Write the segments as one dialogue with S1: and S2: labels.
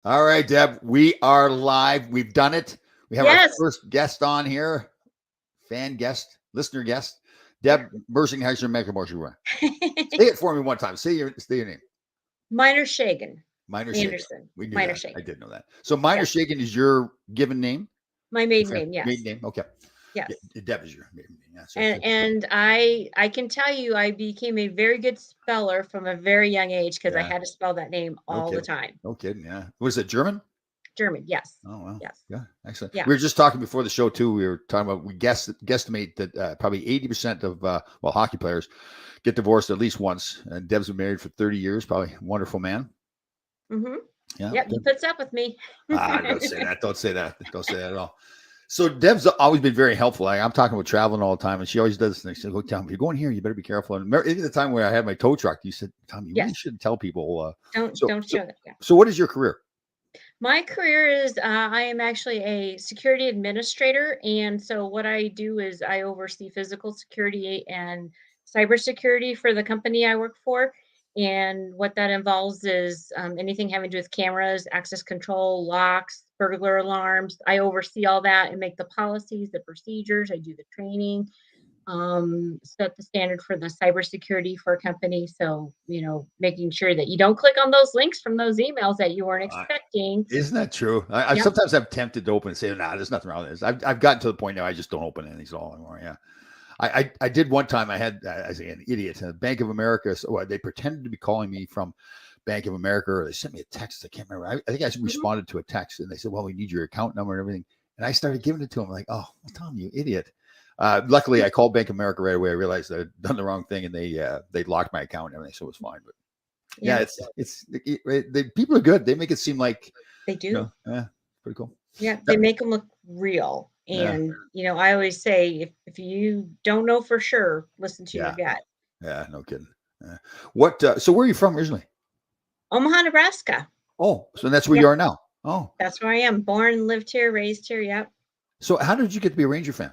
S1: All right, Deb, we are live. We've done it. We have our
S2: Yes.
S1: first guest on here, fan guest, listener guest, Deb Bersingheiser Mecklenburg. Say it for me one time. Say your name.
S2: Minor Shagan.
S1: Minor Shagan.
S2: Anderson.
S1: We knew
S2: Minor
S1: that. I
S2: Shagan.
S1: did know that. So Minor
S2: Yes.
S1: Shagan is your given name?
S2: My maiden name,
S1: Maiden
S2: yes.
S1: name. Okay. Yeah,
S2: Yes.
S1: Deb is your maiden name. That's right.
S2: And I can tell you I became a very good speller from a very young age because I
S1: Yeah.
S2: had to spell that name
S1: No
S2: all the
S1: kidding.
S2: time.
S1: No kidding. Yeah. Was it German?
S2: German, yes.
S1: Oh wow.
S2: Yes.
S1: Yeah. Excellent.
S2: Yeah.
S1: We were just talking before the show too. We were talking about guesstimate that probably 80% of hockey players get divorced at least once. And Deb's been married for 30 years. Probably a wonderful man.
S2: Mm-hmm.
S1: Yeah.
S2: Yep, he puts up with me.
S1: Don't say that. Don't say that. Don't say that at all. So Deb's always been very helpful. I'm talking about traveling all the time, and she always does this thing. She says, "Look, Tom, if you're going here, you better be careful." And remember, even the time where I had my tow truck, you said, "Tom, you really
S2: Yes.
S1: shouldn't tell people."
S2: Don't
S1: So,
S2: don't
S1: so,
S2: show that. Yeah.
S1: so, what is your career?
S2: My career is I am actually a security administrator. And so what I do is I oversee physical security and cybersecurity for the company I work for. And what that involves is anything having to do with cameras, access control, locks, burglar alarms. I oversee all that and make the policies, the procedures. I do the training, set the standard for the cybersecurity for a company. So, making sure that you don't click on those links from those emails that you weren't
S1: Uh,
S2: expecting.
S1: isn't that true? I
S2: Yep.
S1: sometimes I'm tempted to open and say, "Nah, there's nothing wrong with this." I've gotten to the point now I just don't open anything at all anymore. Yeah. I did one time. I had I say an idiot. Bank of America. So they pretended to be calling me from Bank of America, or they sent me a text. I can't remember. I think I
S2: Mhm.
S1: responded to a text, and they said, "Well, we need your account number and everything." And I started giving it to them. Like, "Oh, well, Tom, you idiot!" Luckily, I called Bank of America right away. I realized I'd done the wrong thing, and they locked my account and everything, so it was fine. But yeah,
S2: Yeah,
S1: people are good. They make it seem like
S2: they do.
S1: yeah, pretty cool.
S2: Yeah,
S1: Yeah,
S2: they make them look real.
S1: yeah,
S2: And, I always say if you don't know for sure, listen to your
S1: yeah,
S2: gut.
S1: yeah. No kidding. Yeah. What? So where are you from originally?
S2: Omaha, Nebraska.
S1: Oh, so that's where you
S2: Yep,
S1: are now. Oh,
S2: that's where I am. Born, lived here, raised here. Yep.
S1: so how did you get to be a Ranger fan?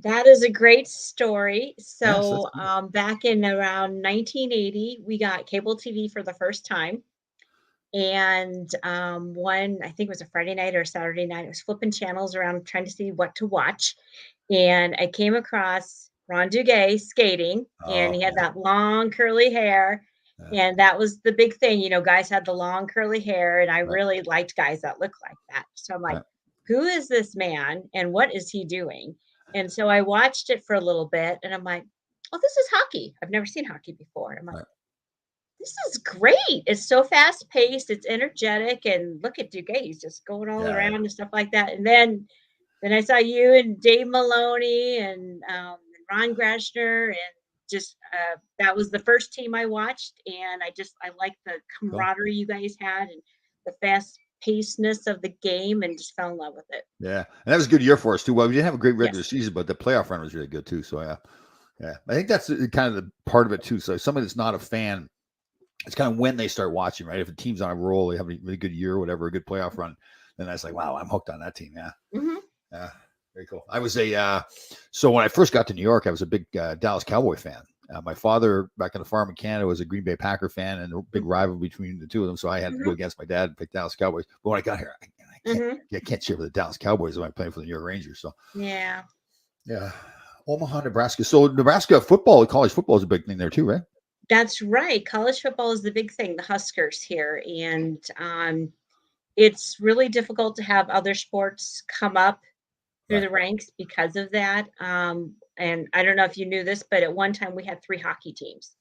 S2: That is a great story.
S1: Yes, let's
S2: So,
S1: hear it.
S2: back in around 1980, we got cable TV for the first time. And one, I think it was a Friday night or a Saturday night, I was flipping channels around trying to see what to watch. And I came across Ron Duguay skating, and
S1: Oh,
S2: he had
S1: yeah,
S2: that long curly hair.
S1: yeah,
S2: And that was the big thing. Guys had the long curly hair, and I
S1: right,
S2: really liked guys that looked like that. So I'm like,
S1: right,
S2: who is this man and what is he doing? And so I watched it for a little bit, and I'm like, oh, this is hockey. I've never seen hockey before. I'm like,
S1: right.
S2: this is great. It's so fast paced, it's energetic, and look at Duguay, he's just going all
S1: Yeah,
S2: around and stuff like that. And then I saw you and Dave Maloney and Ron Grashner, and just that was the first team I watched, and I liked the
S1: cool.
S2: camaraderie you guys had and the fast pacedness of the game, and just fell in love with it.
S1: Yeah, and that was a good year for us too. Well, we didn't have a great regular
S2: Yes.
S1: season, but the playoff run was really good too. So yeah, yeah. I think that's kind of the part of it too. So somebody that's not a fan, it's kind of when they start watching, right? If a team's on a roll, they have a really good year, or whatever, a good playoff run, then that's like, wow, I'm hooked on that team. Yeah,
S2: Hmm.
S1: yeah, very cool. I was so when I first got to New York, I was a big Dallas Cowboy fan. My father, back on the farm in Canada, was a Green Bay Packer fan, and a big rival between the two of them. So I had to go
S2: Hmm.
S1: against my dad and pick Dallas Cowboys. But when I got here,
S2: Hmm.
S1: I can't cheer for the Dallas Cowboys when I'm playing for the New York Rangers. So
S2: Yeah.
S1: yeah, Omaha, Nebraska. So Nebraska football, college football is a big thing there too, right?
S2: That's right. College football is the big thing, the Huskers here. And it's really difficult to have other sports come up through
S1: Right.
S2: the ranks because of that. And I don't know if you knew this, but at one time we had three hockey teams.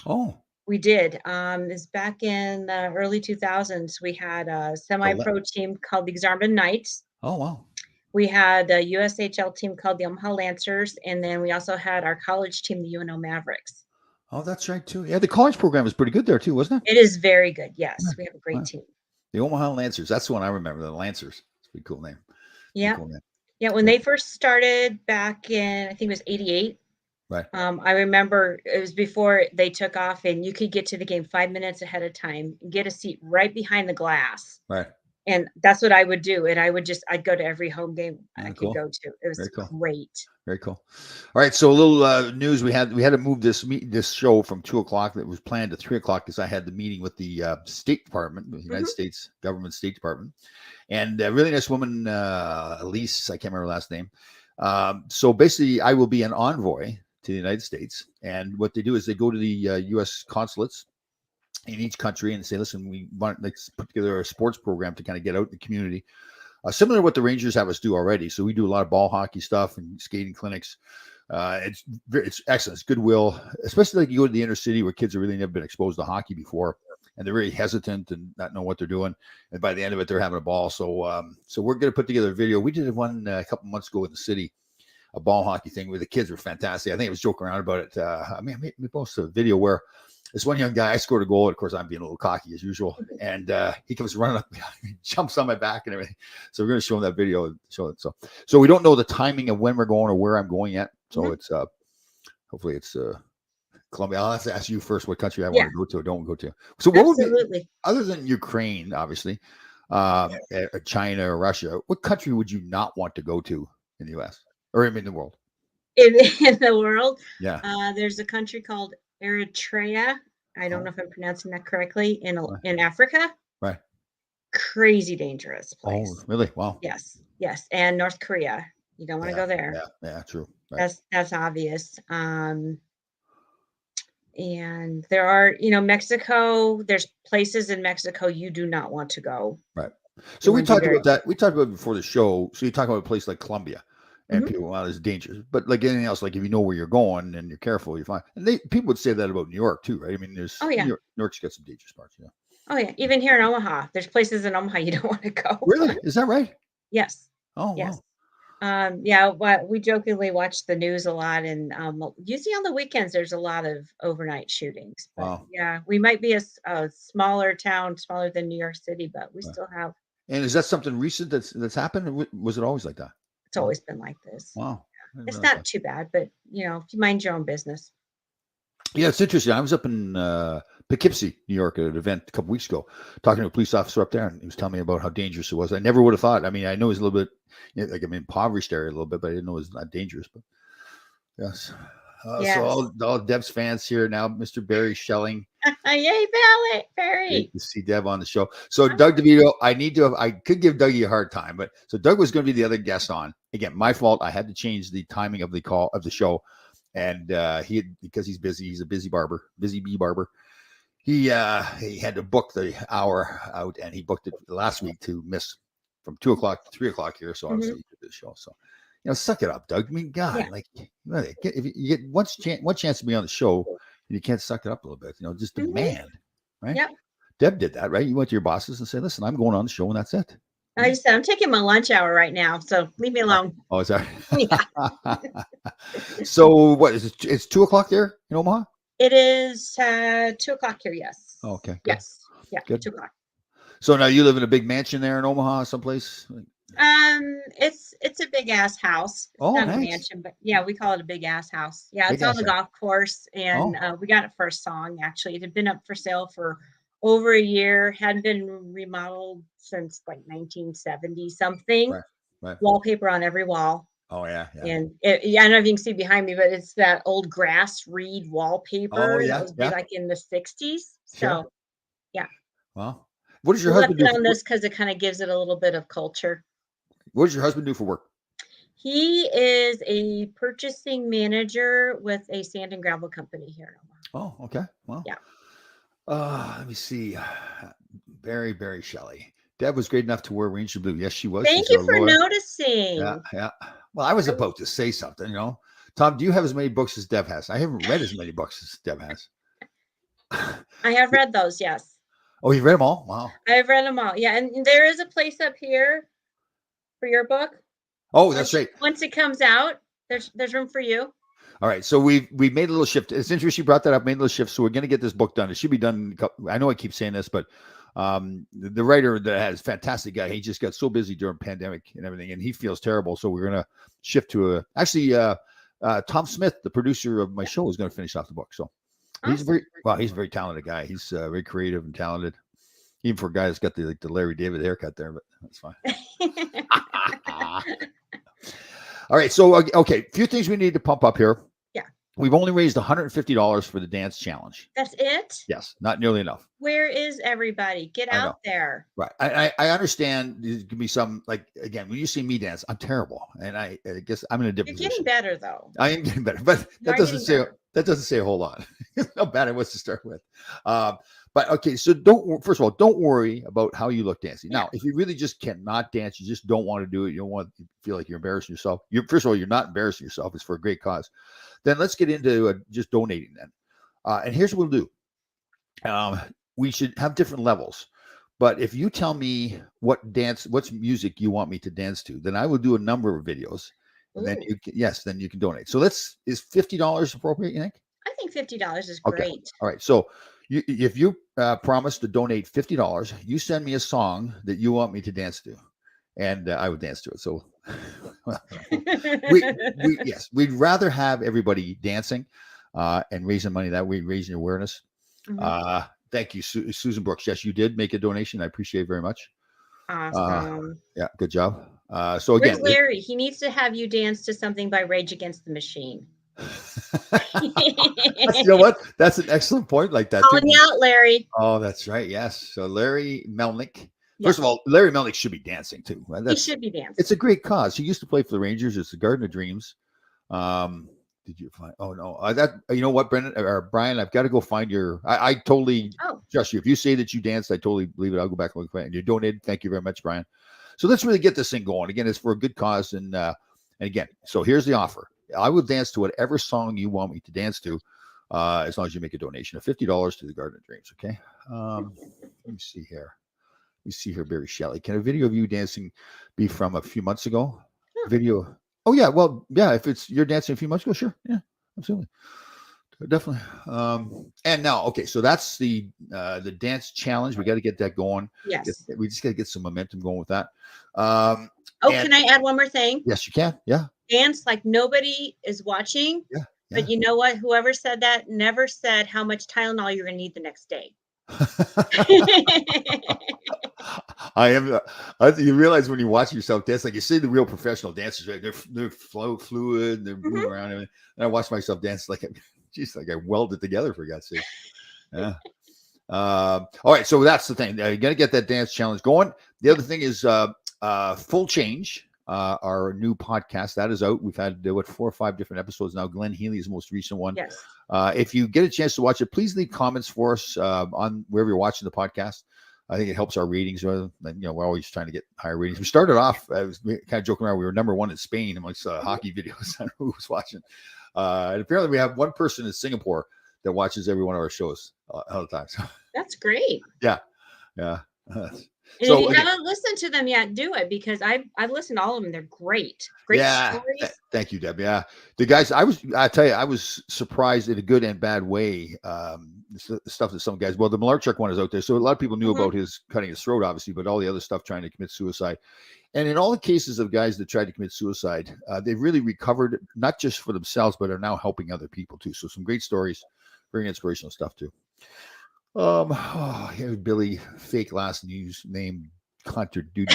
S1: Oh,
S2: We did. This back in the early 2000s. We had a
S1: the le-
S2: semi-pro team called the Exarban Knights.
S1: oh wow.
S2: We had a USHL team called the Omaha Lancers, and then we also had our college team, the UNO Mavericks.
S1: Oh, that's right too. Yeah, the college program was pretty good there too, wasn't it?
S2: It is very good.
S1: Yeah.
S2: Yes, we have a great
S1: Yeah.
S2: team.
S1: The Omaha Lancers. That's the one I remember. The Lancers. It's a pretty cool name. Pretty
S2: Yeah.
S1: cool name.
S2: Yeah, when
S1: Very
S2: they
S1: cool.
S2: first started back in, I think it was 88.
S1: Right.
S2: I remember it was before they took off, and you could get to the game 5 minutes ahead of time, get a seat right behind the glass.
S1: Right.
S2: And that's what I would do, and I'd go to every home game I could
S1: Cool.
S2: go to. It was
S1: Very cool.
S2: great.
S1: Very cool. All right, so a little news. We had to move this show from 2 o'clock that was planned to 3 o'clock because I had the meeting with the State Department, the United States Government State Department, and a really nice woman, Elise. I can't remember her last name. So basically, I will be an envoy to the United States, and what they do is they go to the U.S. consulates in each country and say, listen, we want to put together a sports program to kind of get out in the community. Similar to what the Rangers have us do already. So we do a lot of ball hockey stuff and skating clinics. It's excellent. It's goodwill, especially like you go to the inner city where kids have really never been exposed to hockey before, and they're very hesitant and not know what they're doing. And by the end of it, they're having a ball. So so we're going to put together a video. We did one a couple months ago in the city, a ball hockey thing where the kids were fantastic. I think I was joking around about it. I made post a video where this one young guy, I scored a goal. Of course, I'm being a little cocky as usual. And he comes running up behind me, jumps on my back and everything. So we're going to show him that video and show it. So we don't know the timing of when we're going or where I'm going yet. So it's hopefully it's Colombia. I'll have to ask you first what country I want to go to or don't go to. So what would be, other than Ukraine, obviously, China or Russia, what country would you not want to go to in the U.S. or in the world?
S2: In the world?
S1: Yeah.
S2: There's a country called Eritrea. I don't know if I'm pronouncing that correctly. In Africa.
S1: Right.
S2: Crazy dangerous place.
S1: Oh, really? Wow.
S2: Yes. And North Korea. You don't want to go there.
S1: Yeah, true. Right.
S2: That's obvious. And there are, Mexico, there's places in Mexico you do not want to go.
S1: Right. So we talked about that. We talked about it before the show. So you talk about a place like Colombia. And people, wow, it's dangerous. But like anything else, like if you know where you're going and you're careful, you're fine. And people would say that about New York too, right? I mean, there's New York's got some dangerous parts. Yeah.
S2: Oh yeah, even here in Omaha, there's places in Omaha you don't want to go.
S1: Really? Is that right?
S2: Yes.
S1: Oh
S2: yes.
S1: Wow.
S2: We jokingly watch the news a lot, and usually on the weekends there's a lot of overnight shootings. But
S1: wow.
S2: Yeah, we might be a smaller town, smaller than New York City, but we still have.
S1: And is that something recent that's happened? Or was it always like that?
S2: It's always been like this.
S1: Wow.
S2: It's not too bad, but if you mind your own business.
S1: Yeah, it's interesting. I was up in Poughkeepsie, New York, at an event a couple weeks ago, talking to a police officer up there, and he was telling me about how dangerous it was. I never would have thought. I mean, I know it's a little bit, impoverished area a little bit, but I didn't know it was not dangerous. But yes. So all Deb's fans here now, Mr. Barry Schelling.
S2: Yay, Barry!
S1: Great to see Deb on the show. So Doug DeVito, I could give Dougie a hard time, but so Doug was going to be the other guest on. Again, my fault. I had to change the timing of the show, and because he's busy, he's a busy bee barber. He had to book the hour out, and he booked it last week to miss from 2 o'clock to 3 o'clock here. So obviously he did the show. So suck it up, Doug. I mean, God, if you get one chance to be on the show. You can't suck it up a little bit, just demand, right?
S2: Yep.
S1: Deb did that, right? You went to your bosses and said, listen, I'm going on the show and that's it.
S2: I just said, I'm taking my lunch hour right now, so leave me alone.
S1: Oh, is that right? So what is it? It's 2 o'clock there in Omaha?
S2: It is 2 o'clock here, yes.
S1: Oh, okay. Good.
S2: Yes. Yeah,
S1: good.
S2: 2 o'clock.
S1: So now you live in a big mansion there in Omaha someplace?
S2: It's a big ass house. It's not a mansion, but we call it a big ass house. Yeah, it's on the golf course, and we got it for a song. Actually, it had been up for sale for over a year, hadn't been remodeled since like 1970 something.
S1: Right.
S2: Wallpaper on every wall.
S1: Oh yeah.
S2: And I don't know if you can see behind me, but it's that old grass reed wallpaper.
S1: Oh yeah.
S2: That was like in the 60s. So yeah.
S1: Well, what does your husband do?
S2: On this because it kind of gives it a little bit of culture.
S1: What does your husband do for work?
S2: He is a purchasing manager with a sand and gravel company here in
S1: Omaha. Oh, okay. Well,
S2: yeah.
S1: Let me see. Barry Shelley. Deb was great enough to wear Ranger blue. Yes, she was.
S2: Thank you for noticing.
S1: Yeah. Well, I was about to say something, Tom, do you have as many books as Deb has? I haven't read as many books as Deb has.
S2: I have read those, yes.
S1: Oh, you've read them all? Wow.
S2: I've read them all. Yeah, and there is a place up here for your book.
S1: Oh, that's right.
S2: Once it comes out, there's room for you.
S1: All right. So we've made a little shift. It's interesting you brought that up, made a little shift. So we're going to get this book done. It should be done. I know I keep saying this, but the writer that has fantastic guy, he just got so busy during pandemic and everything, and he feels terrible. So we're going to shift to Tom Smith, the producer of my show, is going to finish off the book. So he's a very talented guy. He's very creative and talented. Even for a guy that's got the Larry David haircut there, but that's fine. All right. So, okay. A few things we need to pump up here.
S2: Yeah.
S1: We've only raised $150 for the dance challenge.
S2: That's it?
S1: Yes. Not nearly enough.
S2: Where is everybody? Get
S1: I know.
S2: out there.
S1: Right. I understand there can be some, like, again, when you see me dance, I'm terrible. And I guess I'm in a
S2: You're
S1: different
S2: getting
S1: position.
S2: better though.
S1: I am getting better, but
S2: You are getting better.
S1: that doesn't say a whole lot. How bad it was to start with. But okay, so first of all, don't worry about how you look dancing. Now, if you really just cannot dance, you just don't want to do it, you don't want to feel like you're embarrassing yourself. First of all, you're not embarrassing yourself. It's for a great cause. Then let's get into just donating then. And here's what we'll do. We should have different levels. But if you tell me what's music you want me to dance to, then I will do a number of videos. And then then you can donate. So is $50 appropriate, you think?
S2: I think $50 is
S1: Okay.
S2: great.
S1: All right. So if you promise to donate $50, you send me a song that you want me to dance to, and I would dance to it. So we'd rather have everybody dancing and raising money that way, raising awareness.
S2: Mhm.
S1: Thank you, Susan Brooks. Yes, you did make a donation. I appreciate it very much.
S2: Awesome.
S1: Yeah, good job. So again,
S2: Where's Larry? He needs to have you dance to something by Rage Against the Machine.
S1: you know what? That's an excellent point. Like that.
S2: Calling you out, Larry.
S1: Oh, that's right. Yes. So Larry Melnick. First of all, Larry Melnick should be dancing too.
S2: He should be dancing.
S1: It's a great cause. He used to play for the Rangers. It's the Garden of Dreams. Did you find? Oh no, you know what, Brendan or Brian? I've got to go find your. I totally trust you. If you say that you danced, I totally believe it. I'll go back and look for it. And you donated. Thank you very much, Brian. So let's really get this thing going. Again, it's for a good cause, and again, so here's the offer. I will dance to whatever song you want me to dance to, as long as you make a donation of $50 to the Garden of Dreams. Okay. Let me see here. Let me see here, Barry Shelley. Can a video of you dancing be from a few months ago? Video. Oh yeah. Well, yeah. If it's you're dancing a few months ago, sure. Yeah, absolutely. Definitely. And now, okay. So that's the dance challenge. We got to get that going.
S2: Yes.
S1: We just got to get some momentum going with that.
S2: Can I add one more thing?
S1: Yes, you can. Yeah.
S2: Dance like nobody is watching.
S1: Yeah.
S2: But you know what? Whoever said that never said how much Tylenol you're going to need the next day.
S1: I am. You realize when you watch yourself dance, like you see the real professional dancers, right? They're fluid, they're moving around, and I watch myself dance like, geez, like I welded together for God's sake. Yeah. All right, so that's the thing. You got to get that dance challenge going. The other thing is Full Change. Our new podcast that is out. We've had 4 or 5 different episodes now. Glenn Healy is the most recent one.
S2: Yes.
S1: If you get a chance to watch it, please leave comments for us on wherever you're watching the podcast. I think it helps our ratings. We're always trying to get higher ratings. We started off, I was kind of joking around. We were number 1 in Spain amongst hockey videos. I don't know who was watching. And apparently we have one person in Singapore that watches every one of our shows all the time. So
S2: that's great.
S1: Yeah.
S2: And so, if you haven't listened to them yet, do it, because I've listened to all of them. They're great. Great stories.
S1: Thank you, Deb. Yeah. The guys, I tell you, I was surprised in a good and bad way. The stuff that some guys, the Malarchuk one is out there. So a lot of people knew about his cutting his throat, obviously, but all the other stuff trying to commit suicide. And in all the cases of guys that tried to commit suicide, they've really recovered, not just for themselves, but are now helping other people too. So some great stories, very inspirational stuff too. Here's Billy, fake last name Hunter Duty.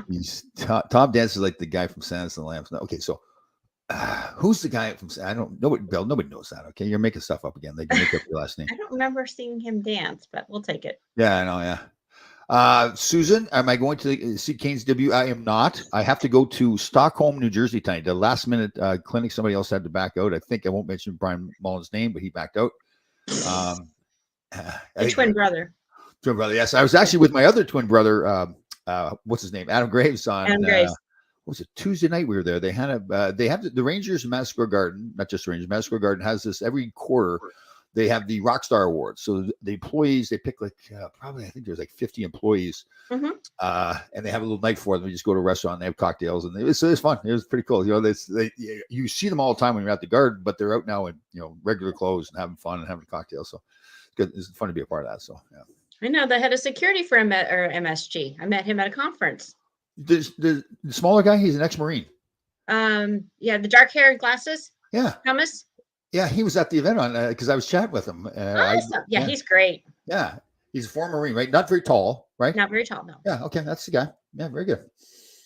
S1: He's Tom dances like the guy from Silence of the Lambs. Okay, so who's the guy from? Nobody knows that. Okay, you're making stuff up again. They make up your last name.
S2: I don't remember seeing him dance, but we'll take it.
S1: Yeah, I know. Yeah. Susan, am I going to see Kane's debut? I am not. I have to go to Stockholm, New Jersey tonight. The last minute clinic. Somebody else had to back out. I think I won't mention Brian Mullen's name, but he backed out.
S2: Twin brother.
S1: Twin brother, yes. I was actually with my other twin brother. What's his name? Adam Graves on. What was it? Tuesday night we were there. They had the Rangers in Madison Square Garden, not just the Rangers. Madison Square Garden has this every quarter. They have the Rockstar Awards. So the employees, they pick probably, I think there's 50 employees, and they have a little night for them. They just go to a restaurant, and they have cocktails, and it's fun. It was pretty cool. You see them all the time when you're at the Garden, but they're out now in regular clothes and having fun and having cocktails. So it's good. It's fun to be a part of that. So yeah.
S2: I know the head of security for MSG. I met him at a conference.
S1: The smaller guy, he's an ex-Marine.
S2: Yeah, the dark hair and glasses.
S1: Yeah.
S2: Thomas.
S1: Yeah, he was at the event on because I was chatting with him.
S2: Awesome. Yeah, he's great.
S1: Yeah. He's a former Marine, right? Not very tall, right?
S2: Not very tall, no.
S1: Yeah. Okay, that's the guy. Yeah, very good.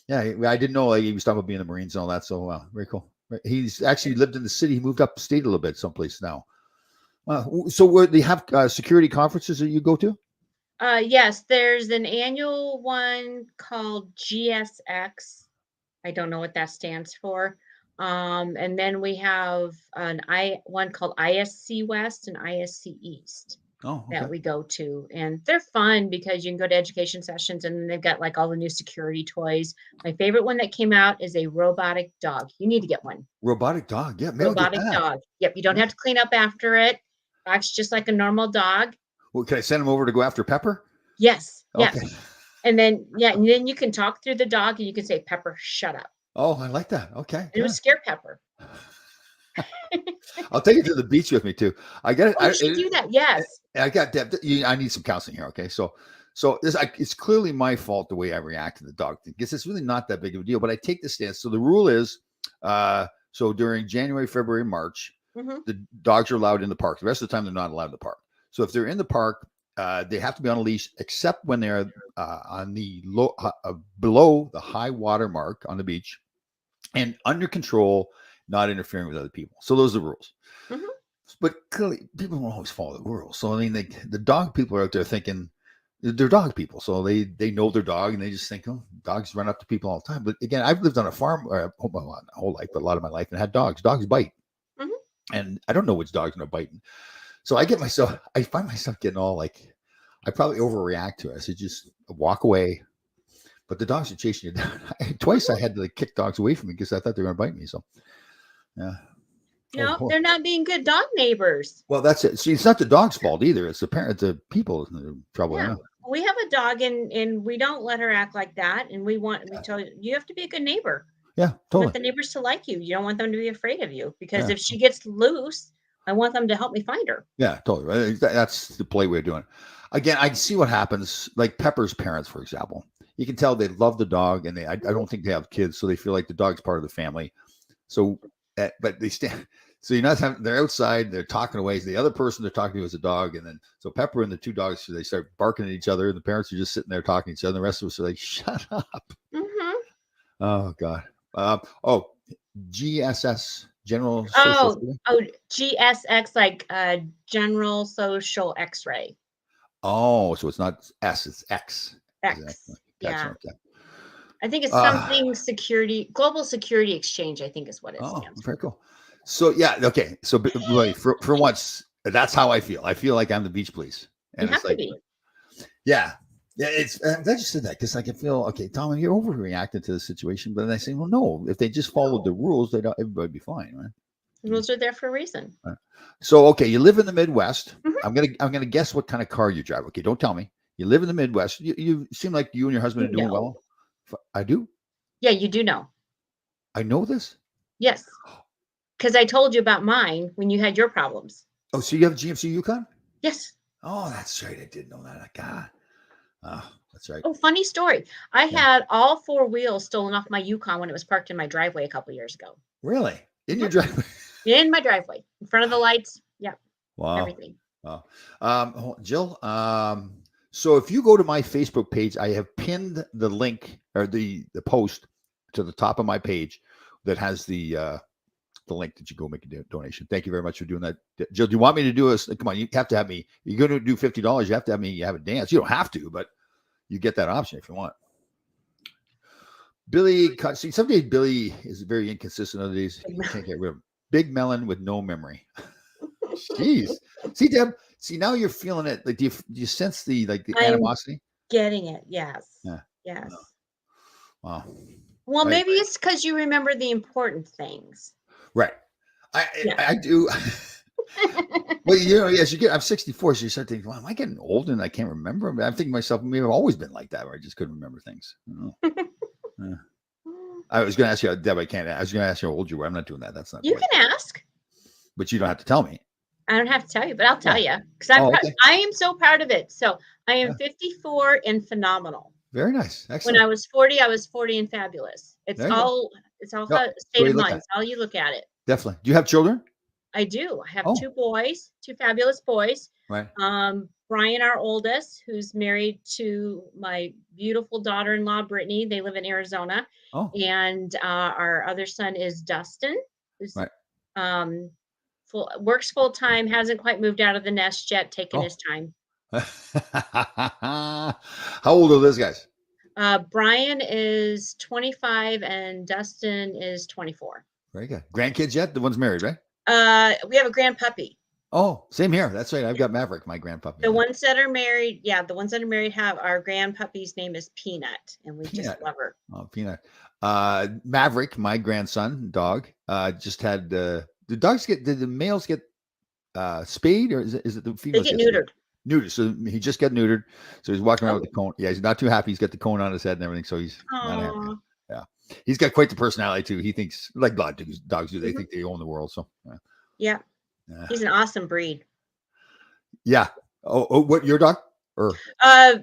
S1: Yeah, I didn't know like, he was talking about being in the Marines and all that. So wow, very cool. Right. He's actually lived in the city. He moved up state a little bit, someplace now. So where they have security conferences that you go to?
S2: Yes, there's an annual one called GSX. I don't know what that stands for. And then we have one called ISC West and ISC East
S1: Oh,
S2: that
S1: okay.
S2: we go to, and they're fun because you can go to education sessions and then they've got like all the new security toys. My favorite one that came out is a robotic dog. You need to get one.
S1: Robotic dog. Yeah, maybe I'll get
S2: Robotic
S1: that.
S2: dog. Yep, you don't
S1: Yeah.
S2: have to clean up after it. Acts just like a normal dog.
S1: Well, can I send him over to go after Pepper?
S2: Yes, yes.
S1: Okay.
S2: And then and then you can talk through the dog and you can say, "Pepper, shut up."
S1: Oh, I like that. Okay,
S2: And it would
S1: good.
S2: scare Pepper.
S1: I'll take you to the beach with me too. I got it.
S2: Oh, you should do that. Yes.
S1: I got that. I need some counseling here. Okay, so it's clearly my fault the way I react to the dog thing because it's really not that big of a deal. But I take the stance. So the rule is, so during January, February, March,
S2: Mhm.
S1: the dogs are allowed in the park. The rest of the time, they're not allowed in the park. So if they're in the park, they have to be on a leash, except when they're on the low, below the high water mark on the beach, and under control, not interfering with other people. So those are the rules.
S2: Mhm.
S1: But clearly, people don't always follow the rules. So I mean, the dog people are out there thinking they're dog people, so they know their dog and they just think, oh, dogs run up to people all the time. But again, I've lived on a farm, well, not my whole life, but a lot of my life, and had dogs. Dogs bite,
S2: Mhm.
S1: and I don't know which dogs are biting. So I find myself getting all like, I probably overreact to it. I said, just walk away. But the dogs are chasing you down. Twice I had to like kick dogs away from me because I thought they were going to bite me. So, yeah.
S2: No,
S1: Oh,
S2: they're not being good dog neighbors.
S1: well, that's it. See, it's not the dog's fault either. It's the people in trouble.
S2: Yeah.
S1: Yeah.
S2: We have a dog and we don't let her act like that. And we tell you have to be a good neighbor.
S1: Yeah,
S2: You want
S1: totally.
S2: the neighbors to like you. You don't want them to be afraid of you because
S1: Yeah.
S2: if she gets loose, I want them to help me find her.
S1: Yeah, totally. Right. That's the polite way of doing it. Again, I see what happens. Like Pepper's parents, for example, you can tell they love the dog, and I don't think they have kids, so they feel like the dog's part of the family. So, but they stand. So you're not having. They're outside. They're talking away. The other person they're talking to is a dog, and then so Pepper and the two dogs, so they start barking at each other, and the parents are just sitting there talking to each other. And the rest of us are like, "Shut up!"
S2: Mhm.
S1: Oh God. Oh, GSS, General Social
S2: Oh,
S1: Security.
S2: oh, GSX, like General Social X-ray.
S1: Oh, so it's not S, it's X. Exactly.
S2: X.
S1: Gotcha.
S2: Yeah.
S1: Okay.
S2: I think it's
S1: Uh,
S2: something security, global security exchange, I think is what it
S1: oh,
S2: stands
S1: very
S2: for.
S1: cool. So yeah, okay. So like, for once, that's how I feel. I feel like I'm the beach police,
S2: You
S1: and it's
S2: have to
S1: like,
S2: be.
S1: yeah, yeah. I'm glad you said that because I can feel okay, Tom. You're overreacting to the situation, but then I say, well, no. If they just followed the
S2: No,
S1: rules, they don't. Everybody be fine, right? Yeah.
S2: rules are there for a reason.
S1: Right. So okay, you live in the Midwest.
S2: Mhm.
S1: I'm gonna guess what kind of car you drive. Okay, don't tell me. You live in the Midwest. You seem like you and your husband
S2: You
S1: are doing
S2: know.
S1: well. I do.
S2: Yeah, you do know.
S1: I know this.
S2: Yes. Because I told you about mine when you had your problems.
S1: Oh, so you have a GMC Yukon?
S2: Yes.
S1: Oh, that's right. I did know that. God. Oh, that's right.
S2: Oh, funny story. I
S1: Yeah.
S2: had all four wheels stolen off my Yukon when it was parked in my driveway a couple years ago.
S1: Really? In your
S2: Yep.
S1: driveway?
S2: In my driveway, in front of the lights. Yeah,
S1: Wow.
S2: everything.
S1: Wow. Jill, so if you go to my Facebook page, I have pinned the link or the post to the top of my page that has the link that you go make a donation. Thank you very much for doing that. Jill, do you want me to do a, come on, you have to have me, you're going to do $50. You have to have me, you have a dance. You don't have to, but you get that option if you want. Billy, see, some days Billy is very inconsistent. Other days you can't get rid of him. Big melon with no memory. Jeez. See, Deb, see, now you're feeling it. Like, do you sense the
S2: I'm
S1: animosity?
S2: getting it. Yes.
S1: Yeah.
S2: Yes.
S1: Wow.
S2: Well,
S1: I-
S2: maybe it's because you remember the important things.
S1: Right.
S2: Yeah.
S1: I do. Well, as you get, I'm 64, so you start thinking, well, am I getting old and I can't remember? I'm thinking to myself, maybe I've always been like that, where I just couldn't remember things. Yeah. I was going to ask you, Deb, I can't. I was going to ask you how old you were. I'm not doing that. That's not
S2: You
S1: polite.
S2: can ask.
S1: But you don't have to tell me.
S2: I don't have to tell you, but I'll tell you because
S1: Okay.
S2: I am so proud of it. So I am
S1: Yeah.
S2: 54 and phenomenal.
S1: Very nice.
S2: When
S1: Excellent.
S2: I was 40, I was 40 and fabulous. It's
S1: There you go.
S2: all
S1: No,
S2: how
S1: the
S2: state
S1: way
S2: of
S1: you look
S2: mind.
S1: at
S2: It's how you look at it.
S1: Definitely. Do you have children?
S2: I do. I have
S1: Oh,
S2: two boys, two fabulous boys.
S1: right.
S2: Brian, our oldest, who's married to my beautiful daughter-in-law, Brittany. They live in Arizona.
S1: Oh,
S2: And our other son is Dustin, who's
S1: right.
S2: um, works full time, hasn't quite moved out of the nest yet, taking his
S1: Oh.
S2: time.
S1: How old are those guys?
S2: Brian is 25 and Dustin is 24.
S1: Very good. Grandkids yet? The one's married, right?
S2: We have a grand puppy.
S1: Oh, same here. That's right. I've got Maverick, my grandpuppy.
S2: The ones that are married, yeah, the ones that are married have our grand puppy's name is Peanut, and we just
S1: Peanut.
S2: love her.
S1: Oh, Peanut. Maverick, my grandson, dog, just had did the males get spayed, or is it the
S2: They
S1: females
S2: get
S1: spayed?
S2: neutered.
S1: Neutered. So he just got neutered. So he's walking around
S2: Oh,
S1: with the cone. Yeah, he's not too happy. He's got the cone on his head and everything. So he's not happy.
S2: aw.
S1: Yeah. He's got quite the personality too. He thinks like dogs do. They
S2: Mhm.
S1: think they own the world. So
S2: Yeah,
S1: yeah.
S2: he's an awesome breed.
S1: Yeah. Oh, what, your dog? Or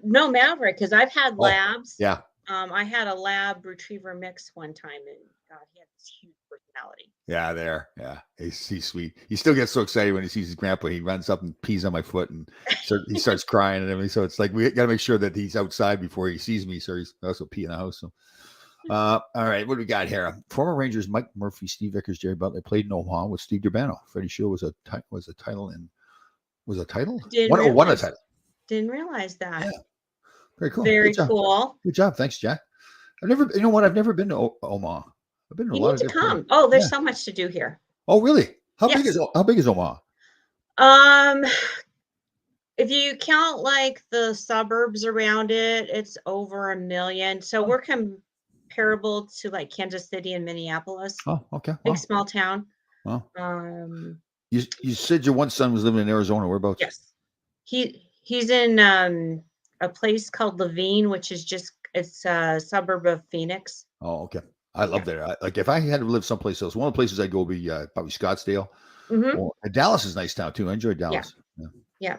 S2: No, Maverick, because I've had
S1: oh,
S2: labs.
S1: yeah.
S2: I had a lab retriever mix one time, and God, he had this huge personality.
S1: Yeah, there. Yeah, he's sweet. He still gets so excited when he sees his grandpa. He runs up and pees on my foot, and he starts crying and everything. So it's like we got to make sure that he's outside before he sees me. So he's also pee in the house. So, all right, what do we got here? Former Rangers Mike Murphy, Steve Vickers, Jerry Butler played in Omaha with Steve Durbano. Freddie Shield was a title and was a title.
S2: Didn't
S1: Won a
S2: realize.
S1: title.
S2: Didn't realize that.
S1: Yeah, very cool.
S2: Very
S1: Good job.
S2: cool.
S1: Good job. Thanks, Jack. I've never. You know what? I've never been to Omaha. I've been to a
S2: You
S1: lot
S2: need
S1: of
S2: to
S1: different.
S2: come. Oh, there's
S1: Yeah.
S2: so much to do here.
S1: Oh, really? How
S2: Yes.
S1: big is Omaha?
S2: If you count like the suburbs around it, it's over 1 million. So
S1: Oh,
S2: we're comparable to like Kansas City and Minneapolis.
S1: oh, okay.
S2: Big
S1: Wow.
S2: small town.
S1: Wow.
S2: Um,
S1: You said your one son was living in Arizona. Whereabouts?
S2: yes. He's in a place called Levine, which is it's a suburb of Phoenix.
S1: Oh, okay. I love
S2: Yeah.
S1: there. Like if I had to live someplace else, one of the places I'd go would be probably Scottsdale.
S2: Hmm.
S1: Or Dallas is a nice town too. I enjoyed
S2: Yeah.
S1: Dallas. Yeah.
S2: Yeah.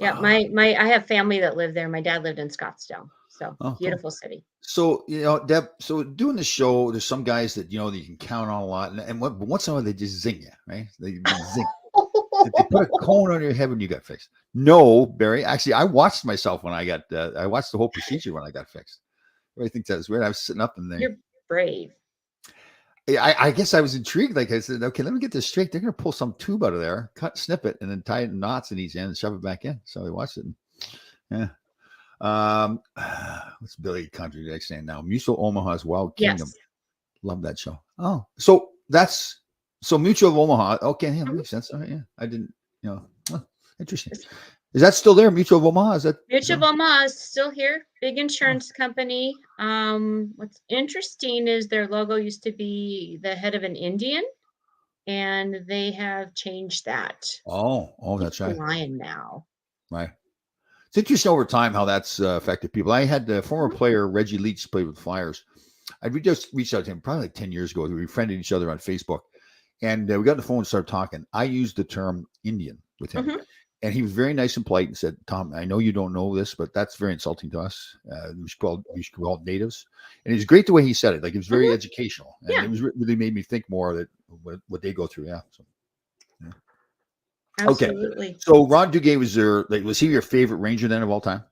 S2: Yeah.
S1: Ah,
S2: I have family that live there. My dad lived in Scottsdale. So
S1: oh, cool.
S2: beautiful city.
S1: So Deb. So doing the show, there's some guys that that you can count on a lot, and once in a while they just zing you, right? They zing. If they put a cone on your head when you got fixed. No, Barry. Actually, I watched myself when I got. I watched the whole procedure when I got fixed. I think that was weird. I was sitting up and there.
S2: You're brave.
S1: I guess I was intrigued. Like I said, okay, let me get this straight. They're going to pull some tube out of there, snip it, and then tie it in knots in each end and shove it back in. So I watched it. And, yeah. What's Billy Country saying now? Mutual Omaha's Wild Kingdom.
S2: Yes.
S1: Love that show. Oh, so Mutual of Omaha. Okay, yeah, that
S2: Mhm.
S1: makes sense. All right, yeah, I didn't. Interesting. Is that still there? Mutual of Omaha? Is that
S2: Mutual of Omaha is still here. Big insurance company. What's interesting is their logo used to be the head of an Indian, and they have changed that.
S1: Oh, that's
S2: It's a
S1: right.
S2: lion now.
S1: Right. It's interesting over time how that's affected people. I had the former player Reggie Leach played with the Flyers. Just reached out to him probably like 10 years ago. We befriended each other on Facebook, and we got on the phone and started talking. I used the term Indian with him,
S2: Mhm.
S1: and he was very nice and polite and said, "Tom, I know you don't know this, but that's very insulting to us. We should call it natives." And it was great the way he said it. Like it was very
S2: Mhm.
S1: educational, and
S2: Yeah.
S1: it was really made me think more that what they go through. Yeah. So, yeah. Okay.
S2: Absolutely.
S1: So Ron Duguay was there. Like, was he your favorite Ranger then of all time?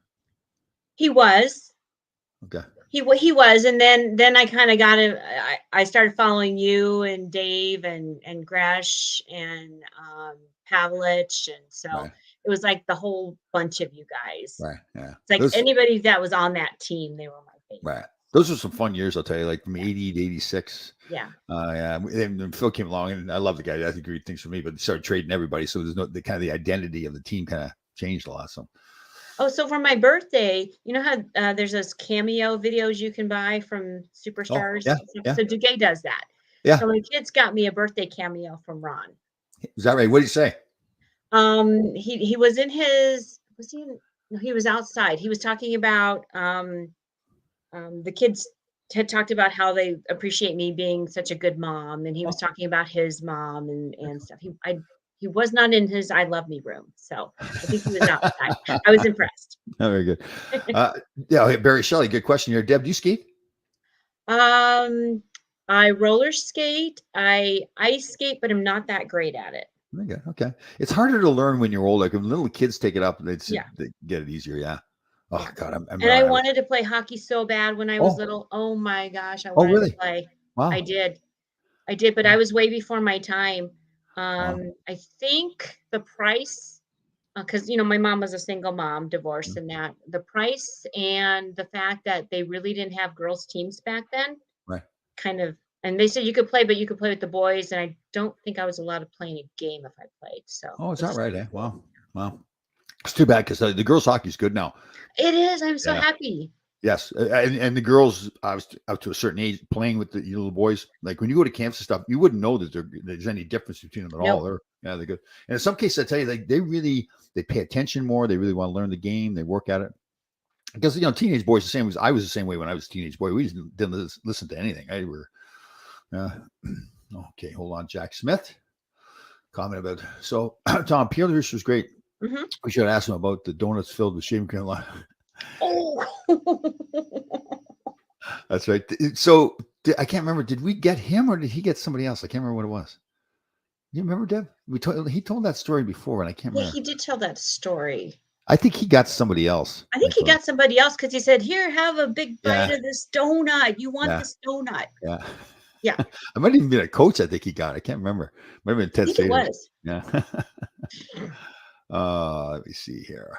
S2: He was.
S1: Okay.
S2: He was, and then I kind of got him. I started following you and Dave and Gresh and Pavlich, and so
S1: Right.
S2: it was like the whole bunch of you guys.
S1: Right. Yeah.
S2: It's like
S1: Those,
S2: anybody that was on that team, they were my favorite.
S1: right. Those were some fun years, I'll tell you, like from 80 to 86.
S2: Yeah.
S1: Yeah. And then Phil came along, and I love the guy. I think great things for me, but they started trading everybody. So there's the kind of the identity of the team kind of changed a lot. So,
S2: Oh, so for my birthday, you know how there's those cameo videos you can buy from superstars?
S1: yeah.
S2: and stuff?
S1: Yeah.
S2: So Duguay does that.
S1: Yeah.
S2: So my kids got me a birthday cameo from Ron.
S1: Is that right? What did he say?
S2: He was in his was he in, no, he was outside. He was talking about the kids had talked about how they appreciate me being such a good mom, and he was
S1: Oh,
S2: talking about his mom and stuff. He was not in his I love me room, so I think he was outside. I was impressed.
S1: oh, very good. Yeah. Barry Shelley, good question here. Deb, do you ski?
S2: I roller skate, I ice skate, but I'm not that great at it.
S1: Very good. Okay. It's harder to learn when you're older. Like when little kids take it up,
S2: Yeah.
S1: they get it easier. Yeah. Oh
S2: Yeah.
S1: God, I'm
S2: And I
S1: I was,
S2: wanted to play hockey so bad when I was
S1: oh,
S2: little. Oh my gosh, I
S1: oh,
S2: wanted to
S1: really?
S2: play. I
S1: Wow.
S2: did. I did, but I was way before my time.
S1: Wow.
S2: I think the price, because my mom was a single mom, divorced,
S1: Mm,
S2: and that the price and the fact that they really didn't have girls' teams back then,
S1: right.
S2: kind of. And they said you could play, but you could play with the boys, and I don't think I was allowed to play in a game if I played. So
S1: Oh, is
S2: it
S1: that
S2: just
S1: right? Eh? Wow. Wow. It's too bad because the girls' hockey is good now.
S2: it is. I'm so
S1: Yeah.
S2: happy.
S1: Yes, and the girls, I was up to a certain age playing with the little boys. Like when you go to camps and stuff, you wouldn't know that there's any difference between them at all.
S2: Nope.
S1: They're good. And in some cases, I tell you, they really they pay attention more. They really want to learn the game. They work at it because teenage boys the same as I was the same way when I was a teenage boy. We didn't listen to anything. I were okay. Hold on, Jack Smith comment about so Tom Peelish was great.
S2: Hmm.
S1: We should ask him about the donuts filled with shaving cream.
S2: Oh.
S1: That's right. So I can't remember. Did we get him or did he get somebody else? I can't remember what it was. You remember, Deb? He told that story before, and I can't
S2: Yeah,
S1: remember.
S2: he did tell that story.
S1: I think he got somebody else.
S2: I think he got somebody else because he said, "Here, have a big bite
S1: Yeah,
S2: of this donut. You want
S1: yeah,
S2: this donut?"
S1: yeah.
S2: Yeah,
S1: I might even been a coach. I think he got. I can't remember. Might have been
S2: I
S1: Ted
S2: think it
S1: Saters.
S2: was.
S1: Yeah. Let me see here.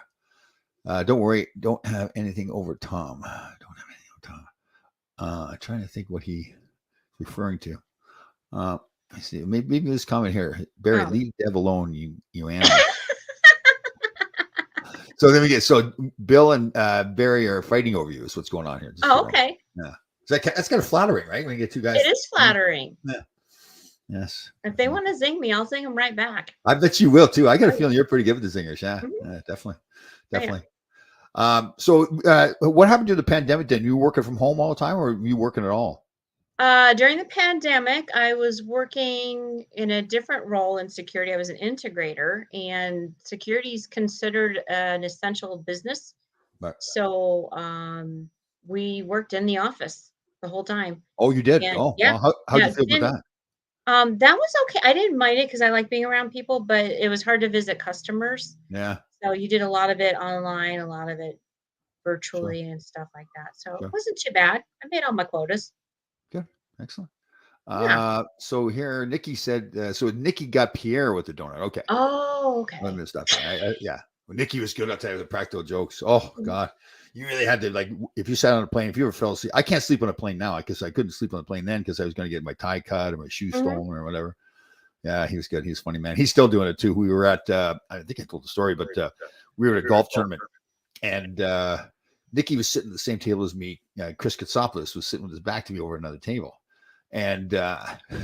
S1: Don't worry. Don't have anything over Tom. Don't have anything over Tom. Trying to think what he's referring to. I see. Maybe this comment here, Barry.
S2: Oh.
S1: Leave Deb alone. You animal. So then we get Bill and Barry are fighting over you. Is what's going on here. Just
S2: Oh,
S1: so
S2: okay.
S1: yeah. So that's kind of flattering, right? When you get two guys.
S2: It is flattering.
S1: Yeah. Yes.
S2: If they want to zing me, I'll zing them right back.
S1: I bet you will too. I got a
S2: Oh,
S1: feeling you're pretty good with the zingers. Yeah.
S2: yeah. Mhm.
S1: Yeah, definitely.
S2: Oh, yeah.
S1: Definitely. So what happened to the pandemic then? You were working from home all the time or were you working at all?
S2: During the pandemic, I was working in a different role in security. I was an integrator, and security is considered an essential business.
S1: But
S2: So we worked in the office the whole time.
S1: oh, you did?
S2: And
S1: Oh,
S2: yeah,
S1: wow. How'd
S2: yeah,
S1: you feel about
S2: didn't
S1: that?
S2: that was okay. I didn't mind it because I like being around people, but it was hard to visit customers.
S1: Yeah,
S2: So you did a lot of it online, a lot of it
S1: sure.
S2: virtually and stuff like that. So it
S1: Sure.
S2: wasn't too bad. I made all my quotas.
S1: Good. Excellent.
S2: Yeah.
S1: So here Nikki said, so Nikki got Pierre with the donut. Okay.
S2: Oh,
S1: I
S2: okay.
S1: missed that. Yeah. When Nikki was good, I'll tell you the practical jokes. Oh
S2: Mhm.
S1: God. You really had to if you sat on a plane, if you ever fell asleep, I can't sleep on a plane now because I couldn't sleep on a plane then because I was going to get my tie cut or my shoe
S2: Mhm.
S1: stolen or whatever. Yeah, he was good. He's a funny man. He's still doing it too. We were at, I think I told the story, but we were at a golf tournament and Nikki was sitting at the same table as me. Chris Katsopoulos was sitting with his back to me over another table. And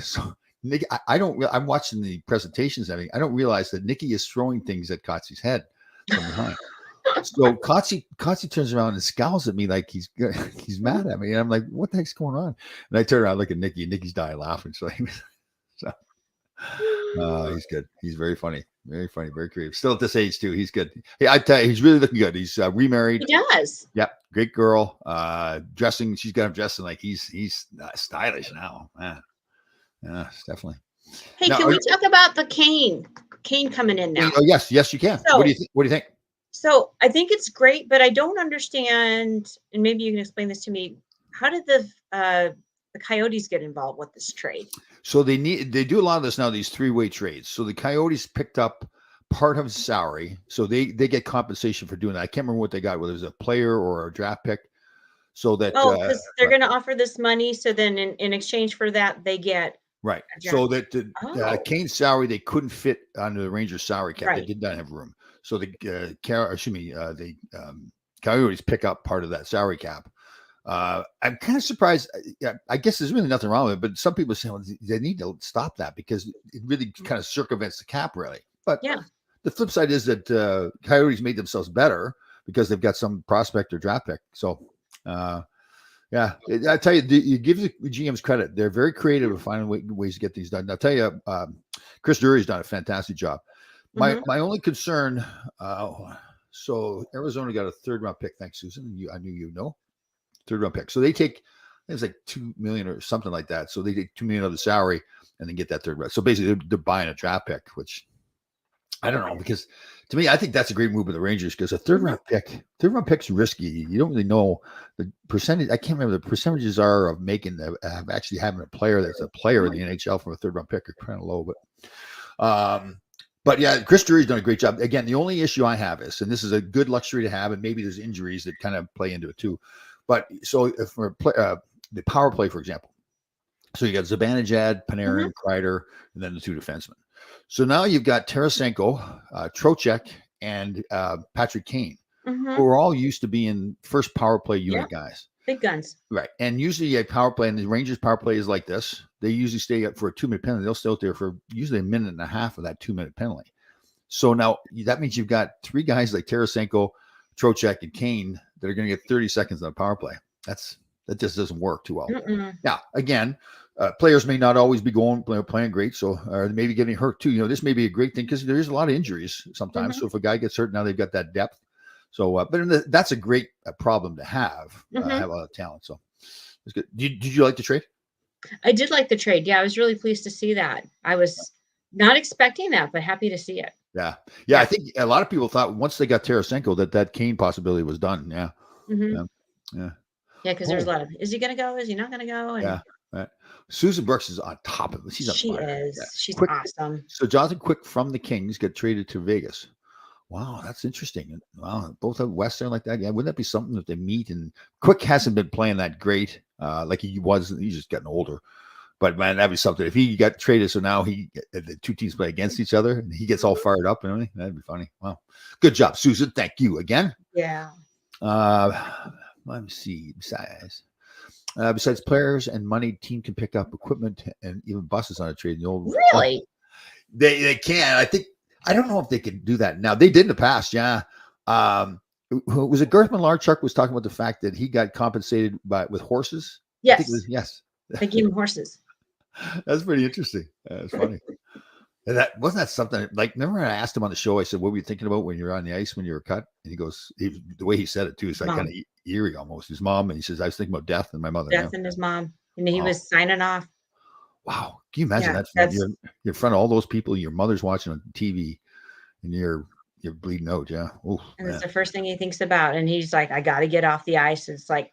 S1: so Nick, I don't, I'm watching the presentations. I don't realize that Nikki is throwing things at Kotzi's head from behind. So Kotzi turns around and scowls at me like he's mad at me. And I'm like, what the heck's going on? And I turn around, look at Nikki, and Nikki's dying laughing. So he's good. He's very funny, very creative. Still at this age too. He's good. Hey, I tell you, he's really looking good. He's remarried.
S2: He does.
S1: Yep, great girl. Dressing, she's got him dressing like he's stylish now. Man, yeah, definitely.
S2: Hey,
S1: Now,
S2: can we talk about the cane? Cane coming in now.
S1: oh yes, you can. What do
S2: So,
S1: you think? What do you think?
S2: so I think it's great, but I don't understand, and maybe you can explain this to me. How did the Coyotes get involved with this trade?
S1: So they do a lot of this now. These three-way trades. So the Coyotes picked up part of his salary, so they get compensation for doing that. I can't remember what they got, whether it was a player or a draft pick. So that
S2: Oh, because they're going to offer this money, so then in exchange for that, they get
S1: right.
S2: a
S1: So
S2: draft.
S1: that
S2: Oh,
S1: Kane's salary they couldn't fit under the Rangers salary cap. They
S2: right.
S1: did not have room. So the Coyotes pick up part of that salary cap. I'm kind of surprised. I guess there's really nothing wrong with it, but some people say well, they need to stop that because it really kind of circumvents the cap, really. But
S2: Yeah.
S1: the flip side is that Coyotes made themselves better because they've got some prospect or draft pick. So, yeah, I tell you, you give the GMs credit. They're very creative in finding ways to get these done. I'll tell you, Chris Drury's done a fantastic job.
S2: Hmm.
S1: My only concern, so Arizona got a third round pick. Thanks, Susan. I knew third round pick. So they take, it's like $2 million or something like that. So they take $2 million of the salary and then get that third round. So basically, they're buying a draft pick, which I don't know, because to me, I think that's a great move with the Rangers because a
S2: Mhm.
S1: third round pick's risky. You don't really know the percentage. I can't remember the percentages are of making actually having a player that's a player in the NHL from a third round pick are kind of low, um, but yeah, Chris Drury's done a great job. Again, the only issue I have is, and this is a good luxury to have, and maybe there's injuries that kind of play into it too. But so if for the power play, for example, so you got Zibanejad,
S2: Mhm.
S1: Panarin, Kreider, and then the two defensemen. So now you've got Tarasenko, Trocheck, and Patrick Kane, who
S2: Mhm.
S1: are all used to being first power play
S2: Yeah.
S1: unit guys.
S2: Big guns.
S1: Right. And usually a power play, and the Rangers power play is like this. They usually stay up for a 2-minute penalty. They'll stay out there for usually a minute and a half of that 2-minute penalty. So now that means you've got three guys like Tarasenko, Trocheck, and Kane that are going to get 30 seconds on a power play. That just doesn't work too well.
S2: Mm-mm.
S1: Now, again, players may not always be playing great, so or they may be getting hurt too. This may be a great thing because there is a lot of injuries sometimes.
S2: Mhm.
S1: So if a guy gets hurt, now they've got that depth. So, that's a great problem to have.
S2: Mhm.
S1: Have a lot of talent. So it's good. Did you like the trade?
S2: I did like the trade. Yeah, I was really pleased to see that. I was not expecting that, but happy to see it.
S1: Yeah, yeah. I
S2: Yeah.
S1: think a lot of people thought once they got Tarasenko that Kane possibility was done. Yeah,
S2: Mhm.
S1: yeah, yeah.
S2: Yeah, because there's a
S1: Oh,
S2: lot of, "Is he gonna go? Is he not gonna go?" And
S1: yeah. Right. Susan Brooks is on top of it. She's on
S2: she
S1: fire. Yeah.
S2: is. She's
S1: Quick.
S2: awesome.
S1: So Jonathan Quick from the Kings got traded to Vegas. Wow, that's interesting. Wow, both out west there like that. Yeah, wouldn't that be something if they meet? And Quick hasn't been playing that great, like he was. He's just getting older. But man, that'd be something. If he got traded, so now the two teams play against each other, and he gets all
S2: Mhm.
S1: fired up and everything. That'd be funny. Wow, good job, Susan. Thank you again.
S2: Yeah.
S1: Uh, let me see. Besides players and money, team can pick up equipment and even buses on a trade.
S2: Really?
S1: They can. I don't know if they can do that now. They did in the past, yeah. Who was it? Gertman Larchuk was talking about the fact that he got compensated with horses. I think it was
S2: Yes.
S1: yes.
S2: They gave him horses.
S1: That's pretty interesting. That's funny. And that wasn't that something like. Remember, I asked him on the show. I said, "What were you thinking about when you're on the ice when you were cut?" And he goes, the way he said it too, is
S2: His
S1: like kind
S2: mom.
S1: of eerie almost. His mom, and he says, "I was thinking about death and my mother." Yeah.
S2: Death and his mom. And he
S1: Oh,
S2: was signing off.
S1: wow. Can you imagine
S2: Yeah,
S1: that?
S2: that's
S1: You're in front of all those people. Your mother's watching on TV, and you're bleeding out. Yeah. Oh
S2: and it's
S1: man.
S2: the first thing he thinks about, and he's like, "I gotta get off the ice." It's like,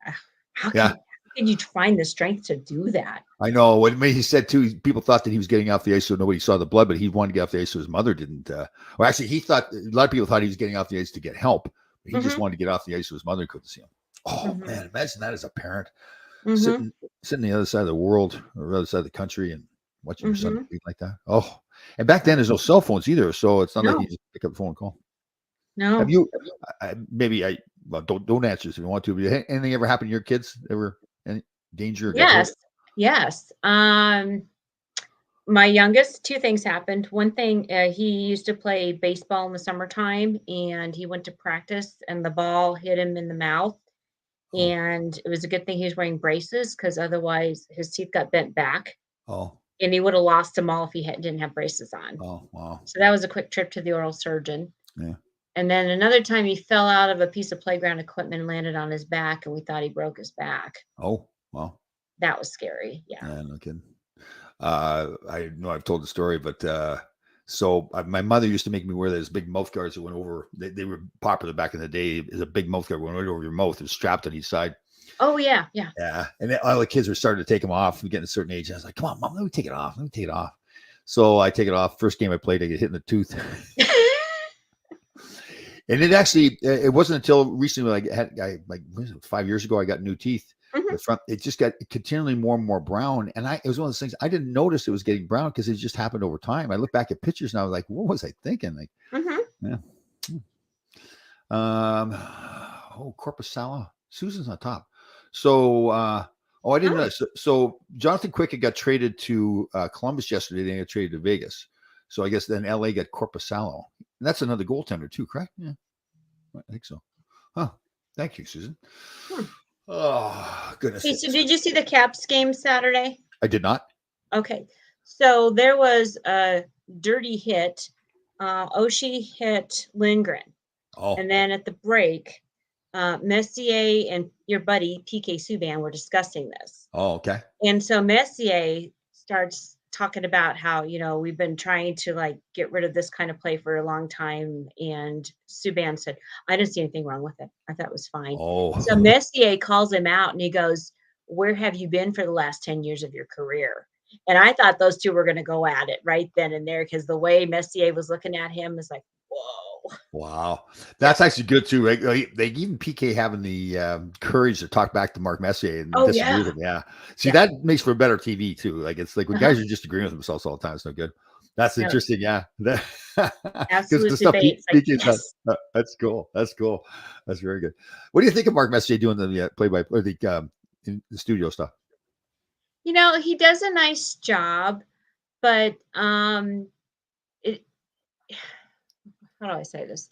S2: "Ugh,
S1: Yeah.
S2: how can you find the strength to do that?"
S1: I know what he said too. People thought that he was getting off the ice so nobody saw the blood, but he wanted to get off the ice so his mother didn't. Well, actually, he thought a lot of people thought he was getting off the ice to get help. But he just
S2: Mhm,
S1: wanted to get off the ice so his mother couldn't see him. Oh
S2: mhm,
S1: man, imagine that as a parent
S2: mhm,
S1: sitting on the other side of the world or the other side of the country and watching your son
S2: mhm.
S1: bleed like that. Oh, and back then
S2: That's
S1: there's no cell phones either, so it's not like you
S2: no,
S1: just pick up the phone and call. Have
S2: no.
S1: you? Maybe I well don't answer this if you want to. But anything ever happened to your kids? Ever any danger or get hurt?
S2: Yes, yes. My youngest, 2 things happened. One thing, he used to play baseball in the summertime, and he went to practice, and the ball hit him in the mouth,
S1: Oh,
S2: and it was a good thing he was wearing braces because otherwise his teeth got bent back,
S1: oh,
S2: and he woulda lost them all if he didn't have braces on.
S1: oh, wow.
S2: So that was a quick trip to the oral surgeon.
S1: Yeah.
S2: And then another time he fell out of a piece of playground equipment and landed on his back, and we thought he broke his back.
S1: Oh, well,
S2: That was scary, yeah.
S1: yeah, no kidding. I know I've told the story, but so my mother used to make me wear those big mouth guards that went over. They were popular back in the day. Is a big mouth guard went right over your mouth. It was strapped on each side.
S2: Oh, yeah, yeah.
S1: Yeah, and then all the kids were starting to take them off. We get a certain age. I was like, "Come on, mom, let me take it off. Let me take it off." So I take it off. First game I played, I get hit in the tooth. And it actually, it wasn't until recently, like what was it, 5 years ago, I got new teeth.
S2: Mhm,
S1: The front, it just got continually more and more brown. And it was one of those things I didn't notice it was getting brown because it just happened over time. I look back at pictures and I was like, what was I thinking? Like,
S2: mhm.
S1: yeah. Um, oh, Corpus Salo. Susan's on top. So, I didn't know.
S2: Oh,
S1: So Jonathan Quick got traded to Columbus yesterday. Then he got traded to Vegas. So I guess then LA got Corpus Salo. And that's another goaltender too, correct? Yeah, I think so. Huh. Thank you, Susan.
S2: hmm.
S1: Oh, goodness.
S2: Hey, so did you see the Caps game Saturday?
S1: I did not.
S2: Okay. So there was a dirty hit. Oshie hit Lindgren.
S1: Oh,
S2: And then at the break, Messier and your buddy PK Subban were discussing this.
S1: okay.
S2: And so Messier starts talking about how, we've been trying to like get rid of this kind of play for a long time. And Subban said, I didn't see anything wrong with it. I thought it was fine. So
S1: Oh,
S2: Messier calls him out and he goes, where have you been for the last 10 years of your career? And I thought those two were going to go at it right then and there because the way Messier was looking at him is like, whoa.
S1: wow.
S2: Yeah.
S1: That's actually good too. Right? They even PK having the courage to talk back to Mark Messier and
S2: Oh,
S1: disagree with
S2: yeah.
S1: him. Yeah. See,
S2: Yeah.
S1: that makes for better TV too. Like it's like when
S2: Uh-huh.
S1: guys are just agreeing with themselves all the time, it's no good. That's
S2: No,
S1: interesting. Yeah. Because the
S2: absolute
S1: stuff
S2: debate. It's like,
S1: PK does.
S2: yes.
S1: That's cool. That's cool. That's very good. What do you think of Mark Messier doing the play by or the studio stuff?
S2: He does a nice job, but it how do I say this?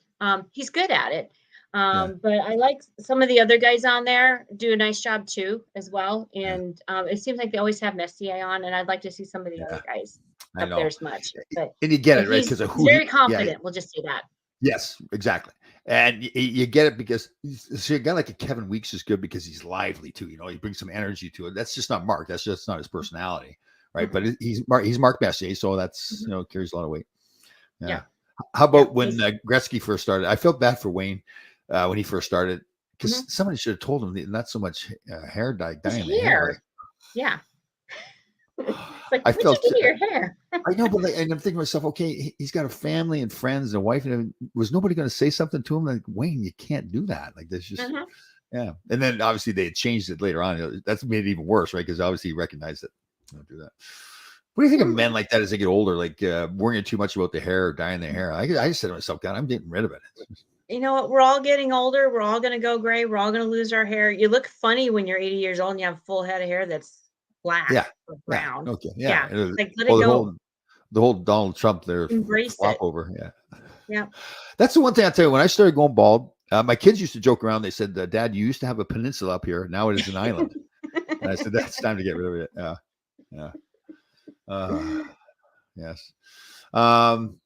S2: He's good at it.
S1: Yeah.
S2: But I like some of the other guys on there do a nice job too, as well.
S1: Yeah.
S2: And it seems like they always have Messier on, and I'd like to see some of the
S1: Yeah.
S2: other guys
S1: I
S2: up there
S1: know.
S2: as much. But
S1: And you get
S2: but
S1: it, right?
S2: he's
S1: Because of
S2: he's
S1: who
S2: very
S1: yeah,
S2: confident. We'll just say that.
S1: yes, exactly. And you get it because see, a guy like a Kevin Weeks is good because he's lively too. He brings some energy to it. That's just not Mark. That's just not his personality, right? But
S2: Mm-mm.
S1: he's Mark Messier, so that's
S2: Mhm.
S1: carries a lot of weight.
S2: Yeah,
S1: Yeah. How
S2: yeah.
S1: about when Gretzky first started? I felt bad for Wayne when he first started because
S2: Mhm.
S1: somebody should have told him that not so much hair dye
S2: His
S1: dyeing the hair.
S2: hair. Yeah. It's like,
S1: I
S2: what'd you
S1: felt
S2: do to your hair?
S1: I know, but and I'm thinking to myself, okay, he's got a family and friends and a wife, and was nobody going to say something to him like Wayne? You can't do that. Like there's just
S2: Mhm.
S1: yeah. And then obviously they had changed it later on. That's made it even worse, right? Because obviously he recognized it. Don't do that. What do you think of men
S2: Mm.
S1: like that as they get older, like worrying too much about the hair or dyeing their hair? I just said to myself, God, I'm getting rid of it.
S2: You know what? We're all getting older. We're all going to go gray. We're all going to lose our hair. You look funny when you're 80 years old and you have full head of hair that's black
S1: Yeah,
S2: or
S1: yeah,
S2: brown.
S1: okay, yeah.
S2: Yeah. Like, let it
S1: Well,
S2: go.
S1: the whole Donald Trump there
S2: Embrace
S1: flop
S2: it.
S1: over. Yeah,
S2: Yeah.
S1: that's the one thing I tell you. When I started going bald, my kids used to joke around. They said, "Dad, you used to have a peninsula up here. Now it is an island." And I said, "That's time to get rid of it." Yeah, yeah. Uh, yes. Um,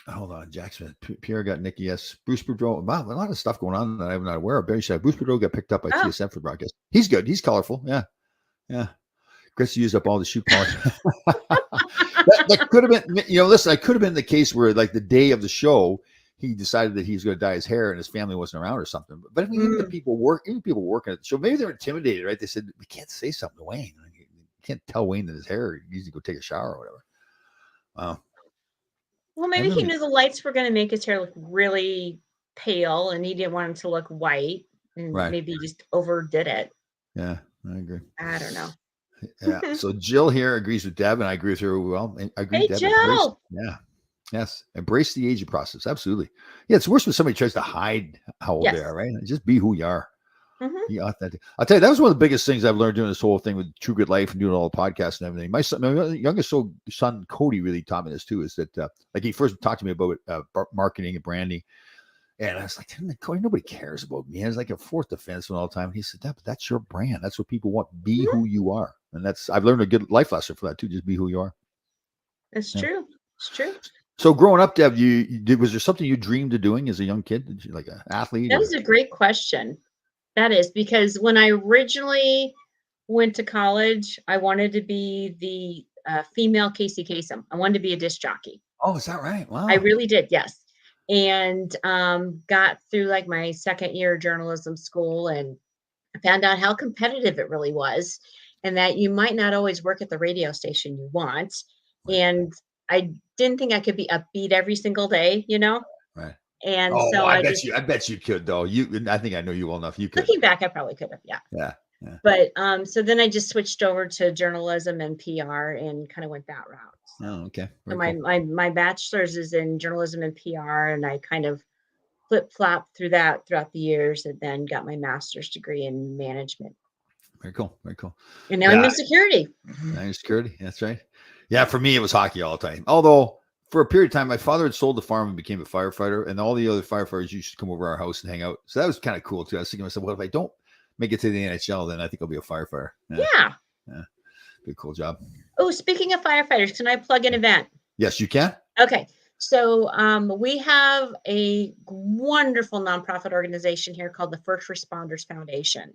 S1: hold on, Jackson. Pierre got Nikki. Yes, Bruce Boudreau. Wow, a lot of stuff going on that I'm not aware of. Barry said Bruce Boudreau got picked up by
S2: Oh,
S1: TSN for broadcast. He's good. He's colorful. Yeah, yeah. Chris used up all the shoe polish. that could have been, listen, that could have been the case where, like, the day of the show, he decided that he was going to dye his hair and his family wasn't around or something. But I mean,
S2: mm.
S1: even people working at the show, maybe they're intimidated, right? They said, we can't say something to Wayne. You can't tell Wayne that his hair, he needs to go take a shower or whatever. Wow.
S2: Well,
S1: I
S2: maybe he
S1: remember.
S2: knew the lights were going to make his hair look really pale and he didn't want him to look white. And
S1: Right.
S2: maybe he just overdid it.
S1: Yeah, I agree.
S2: I don't know.
S1: Yeah. So Jill here agrees with Deb, and I agree with her. Well, I agree,
S2: Hey,
S1: Deb. Embrace.
S2: Jill.
S1: Yeah. Yes. Embrace the aging process. Absolutely. Yeah. It's worse when somebody tries to hide how old they
S2: Yes.
S1: are, right? Just be who you are.
S2: Hmm.
S1: Be authentic. I'll tell you, that was one of the biggest things I've learned doing this whole thing with True Good Life and doing all the podcasts and everything. My youngest son, Cody, really taught me this too, is that like he first talked to me about marketing and branding. And I was like, Cody, nobody cares about me. I was like a fourth defenseman all the time. And he said, but that's your brand. That's what people want. Be
S2: Hmm.
S1: who you are. And I've learned a good life lesson for that too. Just be who you are.
S2: It's
S1: Yeah.
S2: true. It's true.
S1: So growing up, Deb, was there something you dreamed of doing as a young kid? Did you like an athlete
S2: That
S1: or?
S2: is a great question. That is because when I originally went to college, I wanted to be the female Casey Kasem. I wanted to be a disc jockey.
S1: Oh, is that right?
S2: I
S1: Wow.
S2: really did, yes. And got through like my second year of journalism school and found out how competitive it really was, and that you might not always work at the radio station you want.
S1: Right.
S2: And I didn't think I could be upbeat every single day.
S1: Right.
S2: And
S1: Oh,
S2: so
S1: I
S2: I
S1: bet
S2: just
S1: you. I bet you could though. I think I know you well enough. You could.
S2: looking back, I probably could have, yeah.
S1: Yeah. Yeah.
S2: But so then I just switched over to journalism and PR and kind of went that route. So,
S1: Oh, okay.
S2: so
S1: Very
S2: my
S1: cool.
S2: my bachelor's is in journalism and PR, and I kind of flip flop through that throughout the years, and then got my master's degree in management.
S1: Very cool. Very cool.
S2: And now I'm
S1: Yeah.
S2: in security.
S1: National security. That's right. Yeah, for me, it was hockey all the time. Although for a period of time, my father had sold the farm and became a firefighter, and all the other firefighters used to come over our house and hang out. So that was kind of cool too. I was thinking to myself, well, if I don't make it to the NHL, then I think I'll be a firefighter. Yeah,
S2: Yeah.
S1: yeah, be a cool job.
S2: Oh, speaking of firefighters, can I plug an event?
S1: Yes, you can.
S2: Okay. So we have a wonderful nonprofit organization here called the First Responders Foundation.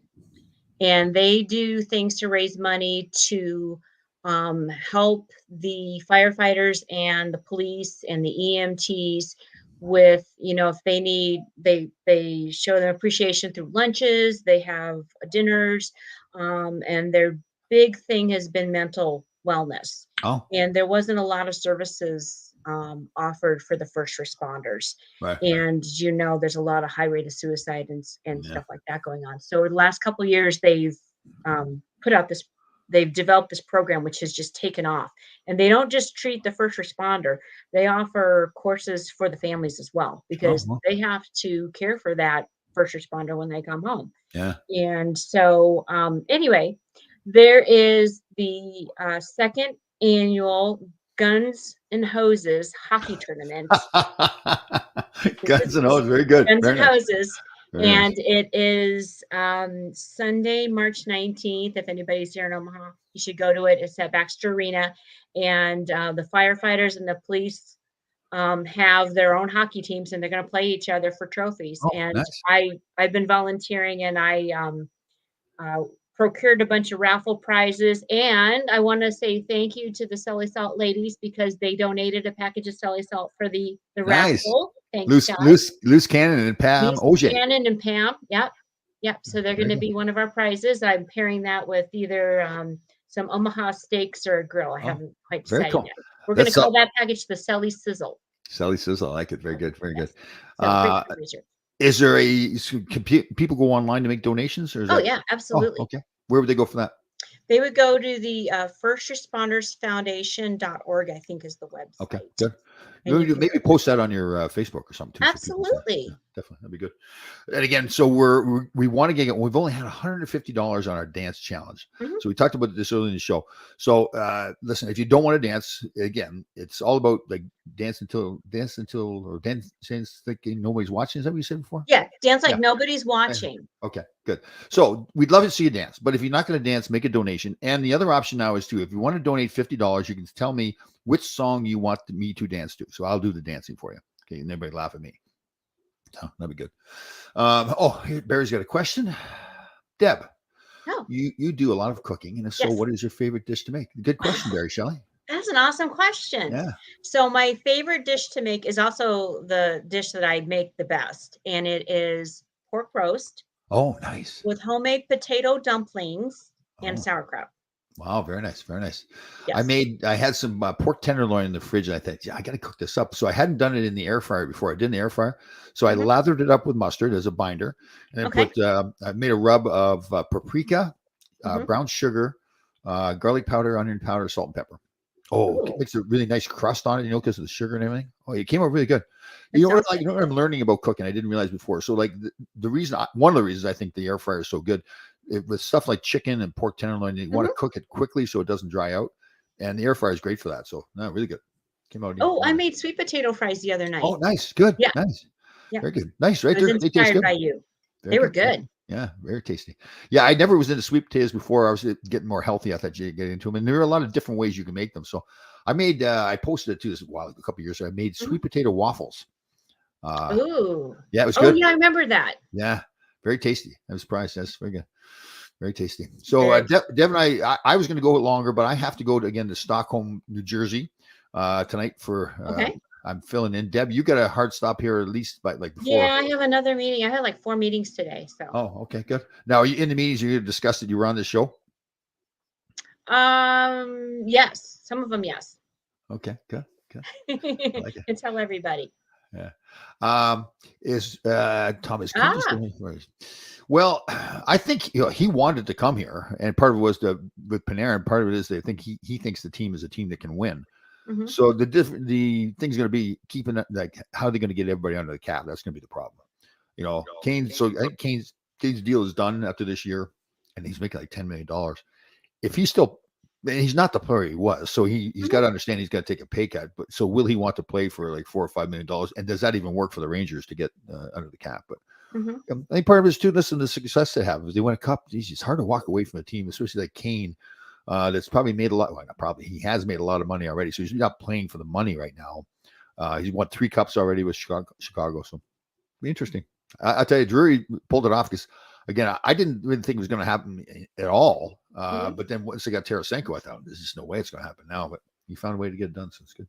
S2: And they do things to raise money to help the firefighters and the police and the EMTs with, if they need, they show them appreciation through lunches, they have dinners, and their big thing has been mental wellness.
S1: Oh,
S2: And there wasn't a lot of services offered for the first responders.
S1: right.
S2: And there's a lot of high rate of suicide and
S1: Yeah.
S2: stuff like that going on. So the last couple of years, put out this they've developed this program which has just taken off. And they don't just treat the first responder, they offer courses for the families as well,
S1: Oh,
S2: because
S1: well,
S2: they have to care for that first responder when they come home.
S1: yeah.
S2: And so, anyway, there is the second annual Guns and Hoses hockey tournament.
S1: Guns and Hoses, very good.
S2: Guns
S1: Very
S2: and
S1: nice.
S2: Hoses.
S1: Very nice.
S2: And it is Sunday, March 19th. If anybody's here in Omaha, you should go to it. It's at Baxter Arena. And the firefighters and the police have their own hockey teams, and they're going to play each other for trophies.
S1: Oh,
S2: And
S1: nice.
S2: I've been volunteering, and I procured a bunch of raffle prizes. And I want to say thank you to the Selly Salt ladies, because they donated a package of Selly Salt for the
S1: Nice.
S2: raffle. Thanks,
S1: Loose,
S2: guys.
S1: loose cannon and Pam
S2: Lisa,
S1: OJ.
S2: Shannon and Pam. Yep. So they're
S1: Very
S2: going to
S1: good.
S2: be one of our prizes. I'm pairing that with either some Omaha steaks or a grill. I
S1: Oh,
S2: haven't quite
S1: very
S2: decided
S1: cool.
S2: yet. We're going to
S1: That's
S2: call that package the Selly Sizzle.
S1: Sally says I like it. Very good. Very good.
S2: So great fundraiser.
S1: Is there can people go online to make donations, or is
S2: Oh
S1: that?
S2: yeah,
S1: Oh,
S2: absolutely.
S1: okay. Where would they go for that?
S2: They would go to the firstrespondersfoundation.org, I think is the website.
S1: Okay, good.
S2: And you can
S1: Maybe post that on your Facebook or something too. so people see it.
S2: Absolutely.
S1: Yeah, definitely, that'd be good. And again, so we want to get. We've only had $150 on our dance challenge.
S2: Mhm.
S1: So we talked about this earlier in the show. So listen, if you don't want to dance, again, it's all about like dance until thinking nobody's watching. Is that what you said before?
S2: Yeah, dance like
S1: Yeah.
S2: nobody's watching.
S1: Okay, good. So we'd love to see you dance, but if you're not going to dance, make a donation. And the other option now is too, if you want to donate $50, you can tell me which song you want me to dance to. So I'll do the dancing for you. Okay, and everybody laugh at me. Oh, that'd be good. Here, Barry's got a question. Deb,
S2: Oh,
S1: you do a lot of cooking, and if so,
S2: Yes.
S1: what is your favorite dish to make? Good question, Barry Shelley.
S2: that's an awesome question.
S1: Yeah.
S2: So my favorite dish to make is also the dish that I make the best, and it is pork roast
S1: Oh, nice.
S2: with homemade potato dumplings and
S1: Oh.
S2: sauerkraut.
S1: Wow, very nice, very nice.
S2: Yes.
S1: I had some pork tenderloin in the fridge, and I thought, yeah, I got to cook this up. So I hadn't done it in the air fryer before. I did in the air fryer, so I
S2: Mhm.
S1: lathered it up with mustard as a binder, and
S2: Okay.
S1: I made a rub of paprika,
S2: Mhm.
S1: brown sugar, garlic powder, onion powder, salt, and pepper. Oh, it
S2: Ooh.
S1: makes a really nice crust on it, because of the sugar and everything. Oh, it came out really good.
S2: That
S1: You know what?
S2: sounds
S1: You know what I'm learning about cooking? I didn't realize before. So, like one of the reasons I think the air fryer is so good, with stuff like chicken and pork tenderloin, you want to cook it quickly so it doesn't dry out, and the air fryer is great for that. So, no, really good. Came out.
S2: Oh, I made sweet potato fries the other night.
S1: Oh, nice, good,
S2: Yeah.
S1: nice,
S2: Yeah.
S1: very good, nice, right
S2: I was
S1: there. They taste
S2: inspired
S1: good.
S2: by you.
S1: Very
S2: They were good.
S1: Yeah, very tasty. Yeah, I never was into sweet potatoes before. I was getting more healthy. I thought you get into them, and there are a lot of different ways you can make them. So I posted it too a couple of years ago. I made sweet potato waffles.
S2: Ooh.
S1: Yeah, it was
S2: Oh
S1: good.
S2: yeah, I remember that.
S1: Yeah, very tasty. I was surprised. That's very good. Very tasty. So
S2: Very
S1: Deb and I was going to go longer, but I have to go to Stockholm, New Jersey tonight for.
S2: Okay.
S1: I'm filling in. Deb, you got a hard stop here at least by like before.
S2: Yeah, I have another meeting. I had like 4 meetings today. So
S1: Oh, okay, good. Now, are you in the meetings? You discussed that you were on this show.
S2: yes, some of them, yes.
S1: Okay, good. like it.
S2: And tell everybody.
S1: Is Thomas? Well, I think he wanted to come here, and part of it was with Panarin. Part of it is they think he thinks the team is a team that can win.
S2: Mhm.
S1: So the thing's going to be keeping it, like how are they going to get everybody under the cap? That's going to be the problem. Kane. So I think Kane's deal is done after this year, and he's making like $10 million. If he's still, and he's not the player he was, so he's got to understand he's got to take a pay cut. But so will he want to play for like $4 or $5 million? And does that even work for the Rangers to get under the cap? But I think part of it is too. Listen, the success they have is they win a cup. Geez, it's hard to walk away from a team, especially like Kane, that's probably made a lot. Well, not probably, he has made a lot of money already. So he's not playing for the money right now. He's won 3 cups already with Chicago. So be interesting. I tell you, Drury pulled it off because, again, I didn't really think it was going to happen at all.
S2: Mhm.
S1: But then once they got Tarasenko, I thought there's just no way it's going to happen now. But he found a way to get it done, so it's good.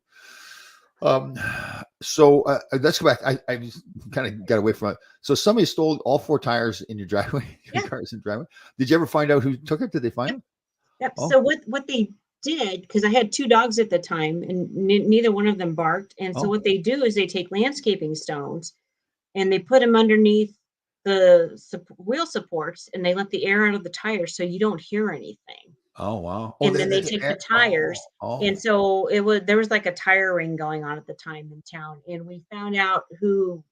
S1: So let's go back. I just kind of got away from it. So somebody stole all four tires in your driveway, your
S2: Yeah.
S1: cars in the driveway. Did you ever find out who took it? Did they find
S2: Yep.
S1: it?
S2: Yep.
S1: Oh,
S2: So what they did, because I had 2 dogs at the time and neither one of them barked, and so
S1: oh,
S2: what they do is they take landscaping stones and they put them underneath the wheel supports and they let the air out of the tires so you don't hear anything.
S1: oh, wow. Oh,
S2: And then they take the
S1: oh,
S2: tires, and
S1: oh,
S2: so there was like a tire ring going on at the time in town, and we found out who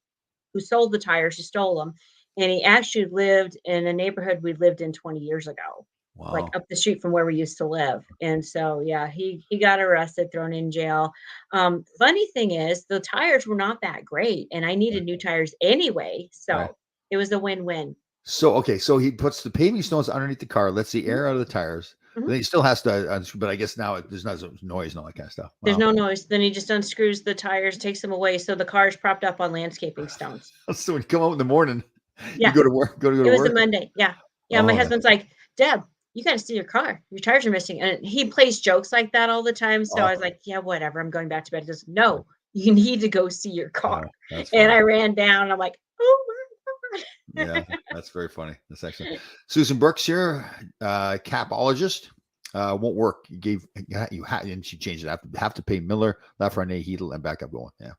S2: sold the tires, who stole them, and he actually lived in a neighborhood we lived in 20 years ago, like
S1: wow.
S2: up the street from where we used to live. And so, yeah, he got arrested, thrown in jail. Funny thing is, the tires were not that great, and I
S1: Right,
S2: needed new tires anyway,
S1: right.
S2: so it was a win-win.
S1: So okay, so he puts the paving stones underneath the car, lets the
S2: Mhm,
S1: air out of the tires.
S2: mhm.
S1: Then he still has to, but I guess now there's not so much noise and all that kind of stuff.
S2: There's
S1: Wow.
S2: no noise. Then he just unscrews the tires, takes them away, so the car is propped up on landscaping stones.
S1: So when you come out in the morning, you
S2: Yeah,
S1: go to work, go
S2: it
S1: to
S2: was a
S1: work.
S2: Monday. Yeah. Yeah, my
S1: Oh,
S2: husband's like, "Deb, you gotta see your car. Your tires are missing." And he plays jokes like that all the time, so I was
S1: oh,
S2: like, "Yeah, whatever. I'm going back to bed." He goes, "No, you need to go see your car."
S1: that's
S2: And
S1: funny.
S2: I ran down. I'm like, "Oh my
S1: Yeah,
S2: god."
S1: that's very funny. That's excellent. Susan Brooks here, capologist. Won't work. You gave you had, and she changed it. Have to pay Miller, Lafreniere, Heedle, and backup going. Yeah.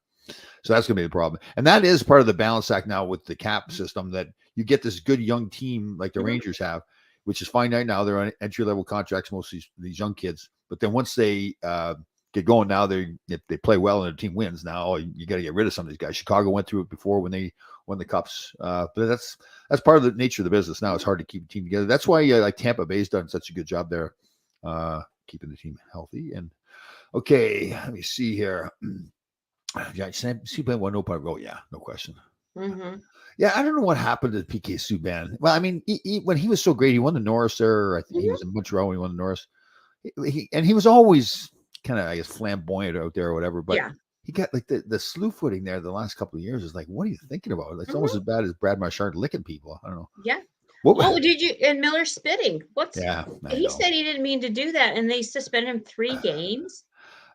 S1: So that's going to be the problem. And that is part of the balance act now with the cap system that you get this good young team like the
S2: Mhm.
S1: Rangers have, which is fine right now. They're on entry level contracts, most of these young kids. But then once they get going, now if they play well and the team wins, now you got to get rid of some of these guys. Chicago went through it before when they won the cups. But that's part of the nature of the business. Now it's hard to keep a team together. That's why like Tampa Bay's done such a good job there, keeping the team healthy. And okay, let me see here. Yeah, Subban no part road. Yeah, no question.
S2: Mhm.
S1: Yeah, I don't know what happened to PK Subban. Well, I mean, when he was so great, he won the Norris there. I think he was
S2: Mhm.
S1: in Montreal when he won the Norris. And he was always kind of, I guess, flamboyant out there or whatever. But
S2: Yeah.
S1: he got like the slew footing there the last couple of years is like, what are you thinking about? It's almost
S2: Mhm.
S1: as bad as Brad Marchand licking people. I don't know.
S2: Yeah.
S1: What?
S2: Oh, did you and Miller spitting. What's
S1: Yeah, I
S2: he
S1: know.
S2: said he didn't mean to do that, and they suspended him 3 games?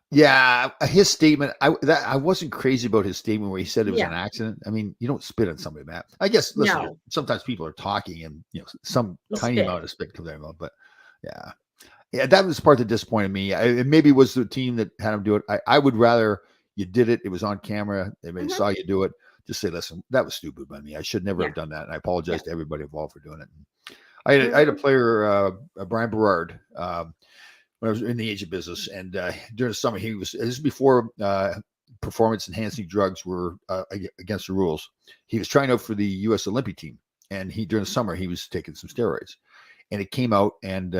S1: Yeah, his statement. I wasn't crazy about his statement where he said it was
S2: Yeah.
S1: an accident. I mean, you don't spit on somebody, Matt. I guess. Listen,
S2: No,
S1: sometimes people are talking, and some
S2: he
S1: tiny
S2: spit.
S1: amount of spit comes out. But yeah, yeah, that was the part that disappointed me. It maybe was the team that had him do it. I would rather you did it. It was on camera. Everybody
S2: Mhm.
S1: saw you do it. Just say, listen, that was stupid by me. I should never
S2: Yeah,
S1: have done that, and I
S2: yeah.
S1: apologize to everybody involved for doing it. I had a
S2: Mhm.
S1: player, Brian Berard. When I was in the agent business, and during the summer, this is before performance enhancing drugs were against the rules. He was trying out for the U.S. Olympic team, and during the summer he was taking some steroids, and it came out, and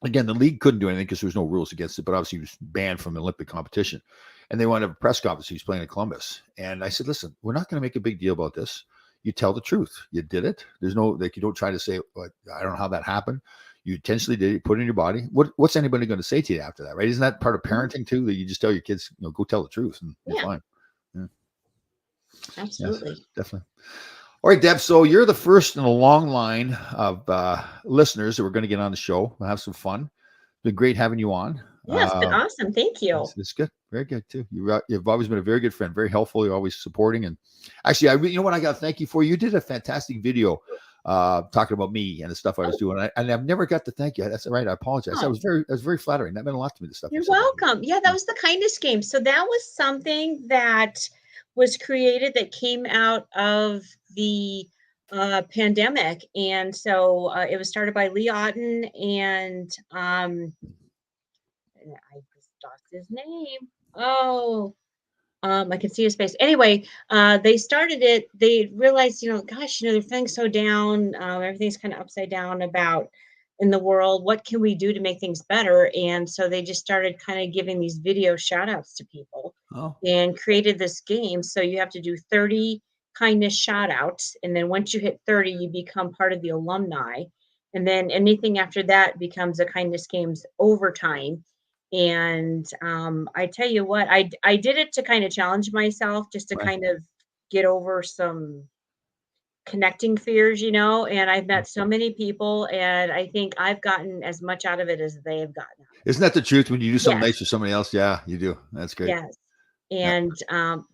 S1: again the league couldn't do anything because there was no rules against it, but obviously he was banned from Olympic competition, and they wanted to have a press conference. He was playing in Columbus, and I said, "Listen, we're not going to make a big deal about this. You tell the truth. You did it. There's no like you don't try to say, well, I don't know how that happened. You intentionally did it, put it in your body. What's anybody going to say to you after that, right? Isn't that part of
S2: Mhm.
S1: parenting too? That you just tell your kids, go tell the truth and you're
S2: Yeah,
S1: fine. Yeah. Yes,
S2: absolutely.
S1: definitely. All right, Deb. So you're the first in a long line of listeners that we're going to get on the show. We'll have some fun. It's been great having you on.
S2: Yeah, it's been awesome. Thank you.
S1: It's good. Very good too. You've always been a very good friend, very helpful. You're always supporting. And actually, you know what I got to thank you for? You did a fantastic video talking about me and the stuff I was
S2: Oh,
S1: doing. And I've never got to thank you. That's all right. I apologize.
S2: oh,
S1: That was very flattering. That meant a lot to me, the stuff you
S2: you're
S1: said about me.
S2: welcome. Yeah, that
S1: Yeah.
S2: was the kindness game. So that was something that was created that came out of the pandemic, and so it was started by Lee Otten and I just lost his name. Oh, I can see his face. Anyway, they started it. They realized, gosh, they're feeling so down. Everything's kind of upside down about in the world. What can we do to make things better? And so they just started kind of giving these video shout outs to people
S1: Oh,
S2: and created this game. So you have to do 30 kindness shout outs. And then once you hit 30, you become part of the alumni. And then anything after that becomes a kindness games overtime. And I tell you what, I did it to kind of challenge myself, just to
S1: right.
S2: kind of get over some connecting fears, and I've met so many people, and I think I've gotten as much out of it as they have gotten.
S1: Isn't that the truth? When you do something
S2: Yes,
S1: nice for somebody else, yeah, you do. That's great.
S2: yes.
S1: Yeah,
S2: And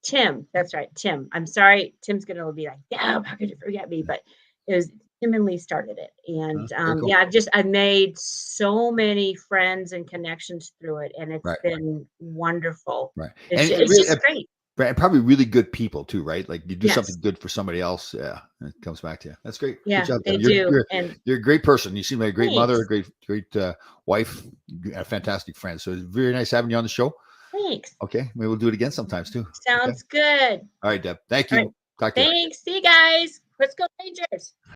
S2: Tim, that's right, Tim. I'm sorry, Tim's gonna be like, "Yeah, how could you forget me?" But it was Tim and Lee started it, and
S1: very cool.
S2: yeah, I've made so many friends and connections through it, and it's
S1: Right,
S2: been wonderful.
S1: right,
S2: It's
S1: and
S2: ju-
S1: it
S2: it's
S1: really,
S2: just great.
S1: right, and probably really good people too, right? Like you do
S2: Yes,
S1: something good for somebody else, yeah, it comes back to you. That's great. Good
S2: yeah,
S1: job,
S2: they
S1: Deb. You're
S2: do,
S1: you're
S2: and
S1: you're a great person. You seem like a great mother, a
S2: thanks,
S1: great wife, a fantastic friend. So it's very nice having you on the show.
S2: thanks.
S1: Okay, maybe we'll do it again sometimes too. Okay.
S2: Sounds good.
S1: All right, Deb. Thank
S2: All right,
S1: you. Talk to you.
S2: thanks. See you guys. Let's go Rangers.